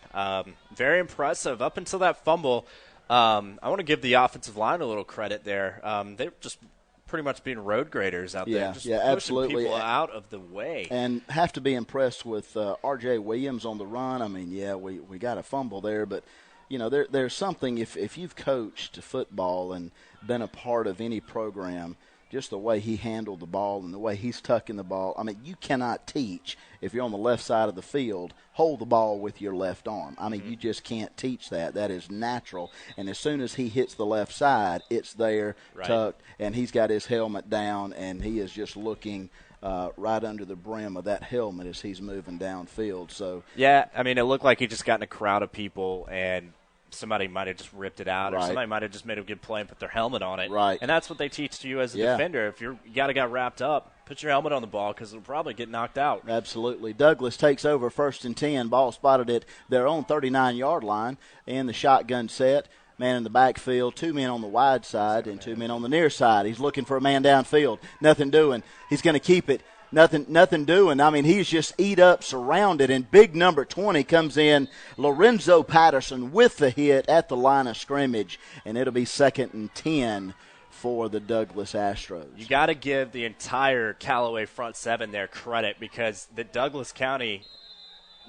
Very impressive. Up until that fumble, I want to give the offensive line a little credit there. They're just pretty much being road graders out there. Just pushing absolutely. people out of the way. And have to be impressed with R.J. Williams on the run. I mean, we got a fumble there, but, you know, there's something, if you've coached football and been a part of any program, just the way he handled the ball and the way he's tucking the ball. I mean, you cannot teach, if you're on the left side of the field, hold the ball with your left arm. I mean, you just can't teach that. That is natural. And as soon as he hits the left side, it's there, tucked, and he's got his helmet down, and he is just looking right under the brim of that helmet as he's moving downfield. So yeah, I mean, it looked like he just got in a crowd of people and somebody might have just ripped it out, or somebody might have just made a good play and put their helmet on it. Right. And that's what they teach to you as a defender. If you got to get wrapped up, put your helmet on the ball because it'll probably get knocked out. Absolutely. Douglas takes over 1st and 10. Ball spotted at their own 39-yard line in the shotgun set. Man in the backfield, 2 men on the wide side and 2 men on the near side. He's looking for a man downfield. Nothing doing. He's going to keep it. Nothing doing. I mean, he's just eat up, surrounded, and big number 20 comes in, Lorenzo Patterson with the hit at the line of scrimmage, and it'll be 2nd and 10 for the Douglas Astros. You got to give the entire Callaway front seven their credit because the Douglas County,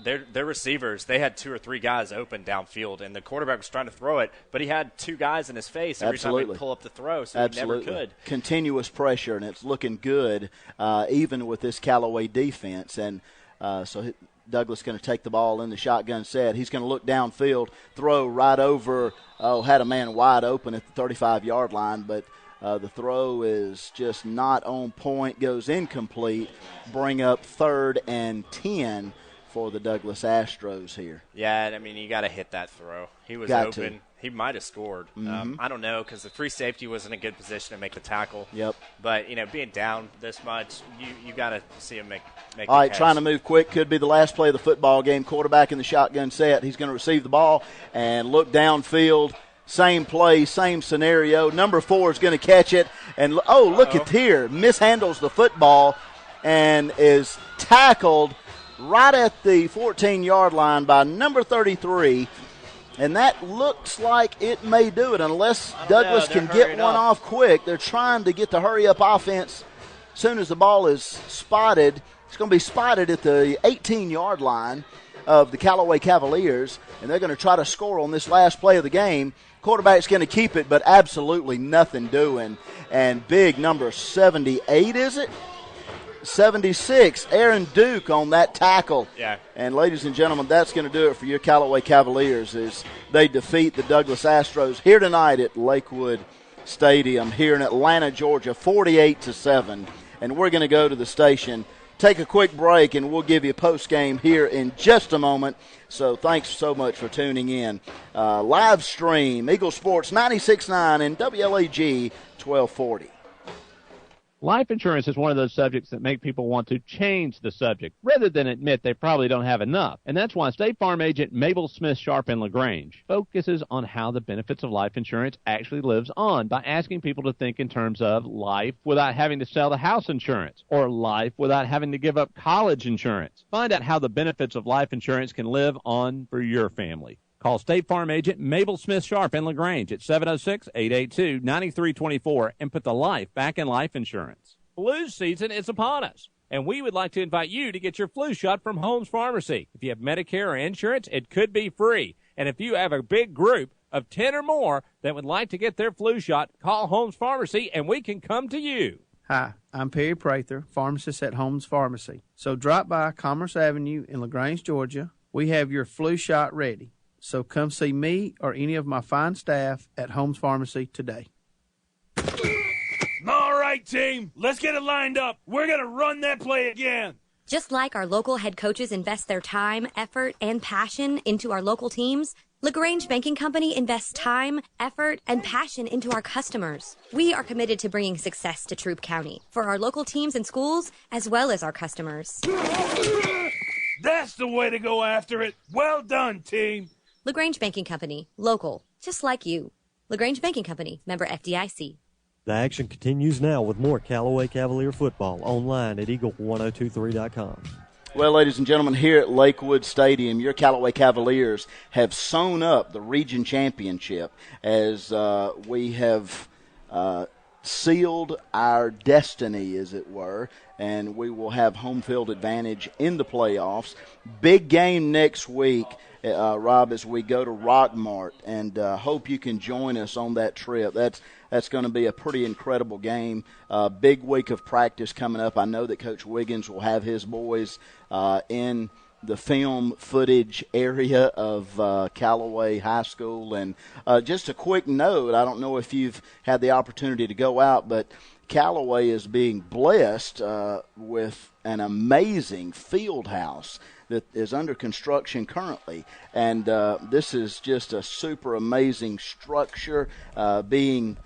their receivers, they had 2 or 3 guys open downfield, and the quarterback was trying to throw it, but he had 2 guys in his face every time he'd pull up the throw, so he never could. Continuous pressure, and it's looking good even with this Callaway defense. And so Douglas going to take the ball in the shotgun set. He's going to look downfield, throw right over, had a man wide open at the 35-yard line, but the throw is just not on point, goes incomplete, bring up 3rd and 10 for the Douglas Astros here. Yeah, I mean, you got to hit that throw. He was open. He might have scored. I don't know because the free safety was in a good position to make the tackle. Yep. But, you know, being down this much, you got to see him make All right, trying to move quick. Could be the last play of the football game. Quarterback in the shotgun set. He's going to receive the ball and look downfield. Same play, same scenario. Number 4 is going to catch it. And, look at here. Mishandles the football and is tackled right at the 14-yard line by number 33, and that looks like it may do it unless Douglas can get one off quick. They're trying to get the hurry-up offense as soon as the ball is spotted. It's going to be spotted at the 18-yard line of the Callaway Cavaliers, and they're going to try to score on this last play of the game. Quarterback's going to keep it, but absolutely nothing doing. And big number 78, is it? 76, Aaron Duke on that tackle. Yeah. And, ladies and gentlemen, that's going to do it for your Callaway Cavaliers as they defeat the Douglas Astros here tonight at Lakewood Stadium here in Atlanta, Georgia, 48-7. And we're going to go to the station, take a quick break, and we'll give you a post-game here in just a moment. So thanks so much for tuning in. Live stream, Eagle Sports 96.9 and WLAG 1240. Life insurance is one of those subjects that make people want to change the subject rather than admit they probably don't have enough. And that's why State Farm agent Mabel Smith Sharp in LaGrange focuses on how the benefits of life insurance actually lives on by asking people to think in terms of life without having to sell the house insurance or life without having to give up college insurance. Find out how the benefits of life insurance can live on for your family. Call State Farm agent Mabel Smith Sharp in LaGrange at 706-882-9324 and put the life back in life insurance. Flu season is upon us, and we would like to invite you to get your flu shot from Holmes Pharmacy. If you have Medicare or insurance, it could be free. And if you have a big group of 10 or more that would like to get their flu shot, call Holmes Pharmacy and we can come to you. Hi, I'm Perry Prather, pharmacist at Holmes Pharmacy. So drop by Commerce Avenue in LaGrange, Georgia. We have your flu shot ready. So come see me or any of my fine staff at Holmes Pharmacy today. All right, team, let's get it lined up. We're going to run that play again. Just like our local head coaches invest their time, effort, and passion into our local teams, LaGrange Banking Company invests time, effort, and passion into our customers. We are committed to bringing success to Troup County for our local teams and schools, as well as our customers. That's the way to go after it. Well done, team. LaGrange Banking Company, local, just like you. LaGrange Banking Company, member FDIC. The action continues now with more Callaway Cavalier football online at eagle1023.com. Well, ladies and gentlemen, here at Lakewood Stadium, your Callaway Cavaliers have sewn up the region championship as we have sealed our destiny, as it were, and we will have home field advantage in the playoffs. Big game next week, Rob, as we go to Rockmart, and hope you can join us on that trip. That's going to be a pretty incredible game. Big week of practice coming up. I know that Coach Wiggins will have his boys in the film footage area of Callaway High School. And just a quick note, I don't know if you've had the opportunity to go out, but Callaway is being blessed with an amazing field house that is under construction currently. And this is just a super amazing structure being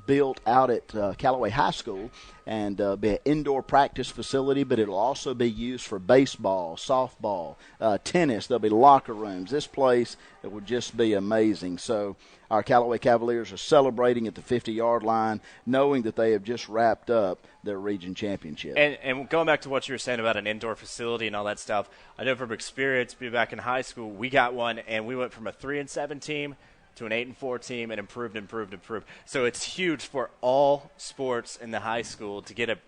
built out at Callaway High School, and be an indoor practice facility, but it'll also be used for baseball, softball, tennis. There'll be locker rooms. This place, it would just be amazing. So our Callaway Cavaliers are celebrating at the 50-yard line, knowing that they have just wrapped up their region championship. And going back to what you were saying about an indoor facility and all that stuff, I know from experience, back in high school, we got one, and we went from a 3-7 team to an 8-4 team and improved. So it's huge for all sports in the high school to get a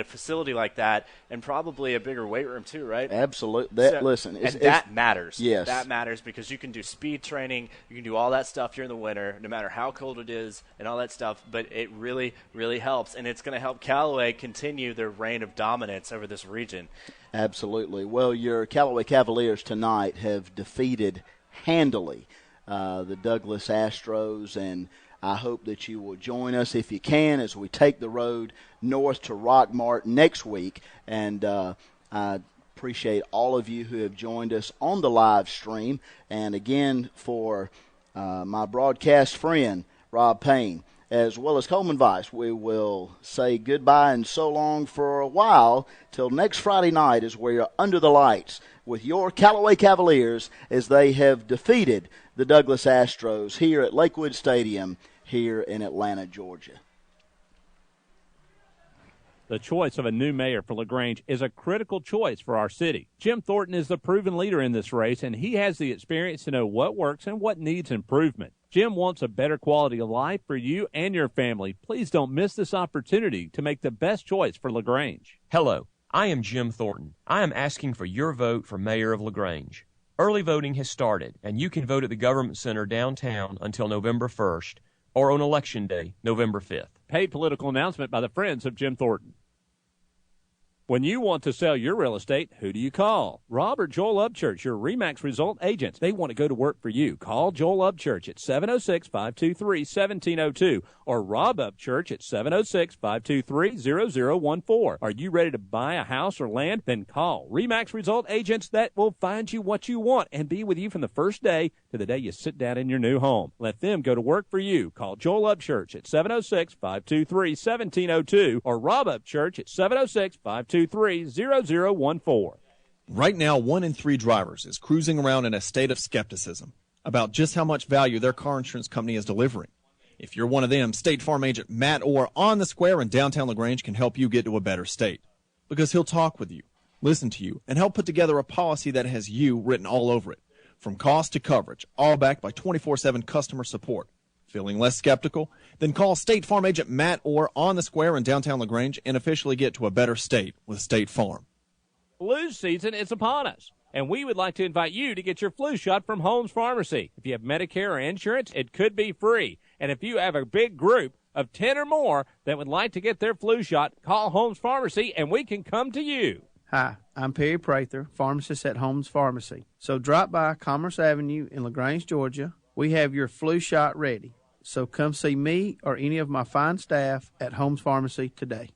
facility like that, and probably a bigger weight room too, right? Absolutely. That matters. Yes. That matters because you can do speed training, you can do all that stuff during the winter, no matter how cold it is and all that stuff, but it really, really helps, and it's going to help Callaway continue their reign of dominance over this region. Absolutely. Well, your Callaway Cavaliers tonight have defeated handily the Douglas Astros, and I hope that you will join us if you can as we take the road north to Rockmart next week. And I appreciate all of you who have joined us on the live stream. And again, for my broadcast friend, Rob Payne, as well as Coleman Vice, we will say goodbye and so long for a while till next Friday night as we're under the lights with your Callaway Cavaliers as they have defeated the Douglas Astros here at Lakewood Stadium here in Atlanta, Georgia. The choice of a new mayor for LaGrange is a critical choice for our city. Jim Thornton is the proven leader in this race, and he has the experience to know what works and what needs improvement. Jim wants a better quality of life for you and your family. Please don't miss this opportunity to make the best choice for LaGrange. Hello, I am Jim Thornton. I am asking for your vote for mayor of LaGrange. Early voting has started, and you can vote at the Government Center downtown until November 1st or on Election Day, November 5th. Paid political announcement by the Friends of Jim Thornton. When you want to sell your real estate, who do you call? Rob or Joel Upchurch, your RE/MAX result agents. They want to go to work for you. Call Joel Upchurch at 706-523-1702 or Rob Upchurch at 706-523-0014. Are you ready to buy a house or land? Then call RE/MAX result agents that will find you what you want and be with you from the first day to the day you sit down in your new home. Let them go to work for you. Call Joel Upchurch at 706-523-1702 or Rob Upchurch at 706-523-0014. Right now, 1 in 3 drivers is cruising around in a state of skepticism about just how much value their car insurance company is delivering. If you're one of them, State Farm agent Matt Orr on the Square in downtown LaGrange can help you get to a better state, because he'll talk with you, listen to you, and help put together a policy that has you written all over it, from cost to coverage, all backed by 24/7 customer support. Feeling less skeptical? Then call State Farm agent Matt Orr on the Square in downtown LaGrange and officially get to a better state with State Farm. Flu season is upon us, and we would like to invite you to get your flu shot from Holmes Pharmacy. If you have Medicare or insurance, it could be free. And if you have a big group of 10 or more that would like to get their flu shot, call Holmes Pharmacy and we can come to you. Hi, I'm Perry Prather, pharmacist at Holmes Pharmacy. So drop by Commerce Avenue in LaGrange, Georgia. We have your flu shot ready. So come see me or any of my fine staff at Holmes Pharmacy today.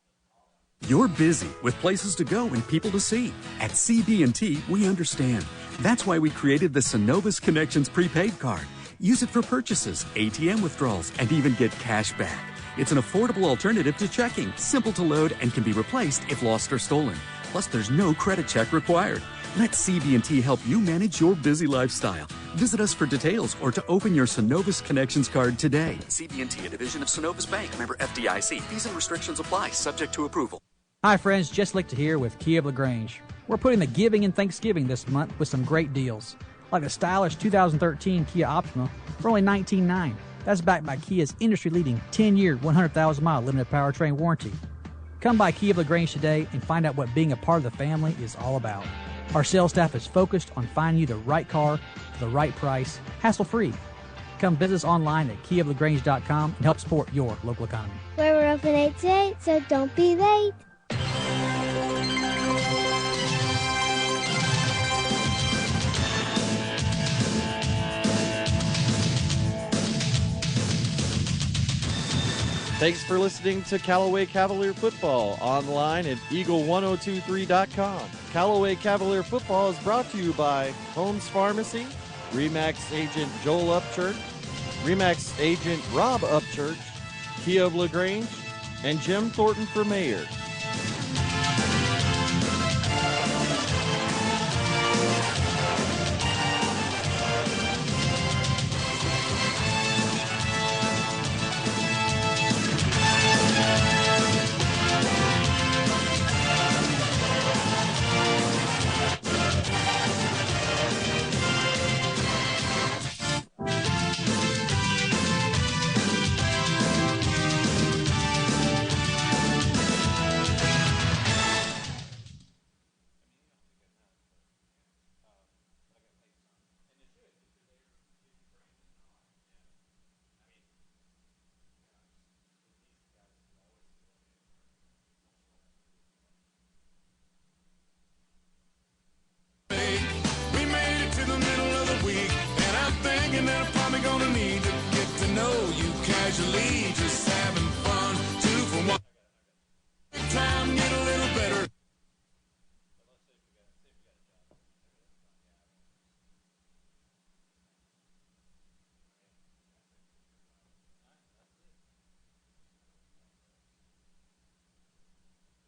You're busy with places to go and people to see. At CB&T, we understand. That's why we created the Synovus Connections prepaid card. Use it for purchases, ATM withdrawals, and even get cash back. It's an affordable alternative to checking, simple to load, and can be replaced if lost or stolen. Plus, there's no credit check required. Let CB&T help you manage your busy lifestyle. Visit us for details or to open your Synovus Connections card today. CB&T, a division of Synovus Bank, member FDIC. Fees and restrictions apply, subject to approval. Hi friends, Jess Lichter here with Kia of LaGrange. We're putting the giving in Thanksgiving this month with some great deals. Like the stylish 2013 Kia Optima for only $19,900. That's backed by Kia's industry-leading 10-year, 100,000-mile limited powertrain warranty. Come by Kia of LaGrange today and find out what being a part of the family is all about. Our sales staff is focused on finding you the right car for the right price, hassle-free. Come visit us online at kiaoflagrange.com and help support your local economy. We're open 8 to 8, so don't be late. Thanks for listening to Callaway Cavalier Football online at eagle1023.com. Callaway Cavalier Football is brought to you by Holmes Pharmacy, RE/MAX agent Joel Upchurch, RE/MAX agent Rob Upchurch, Kia of LaGrange, and Jim Thornton for mayor. That I'm probably gonna need to get to know you casually.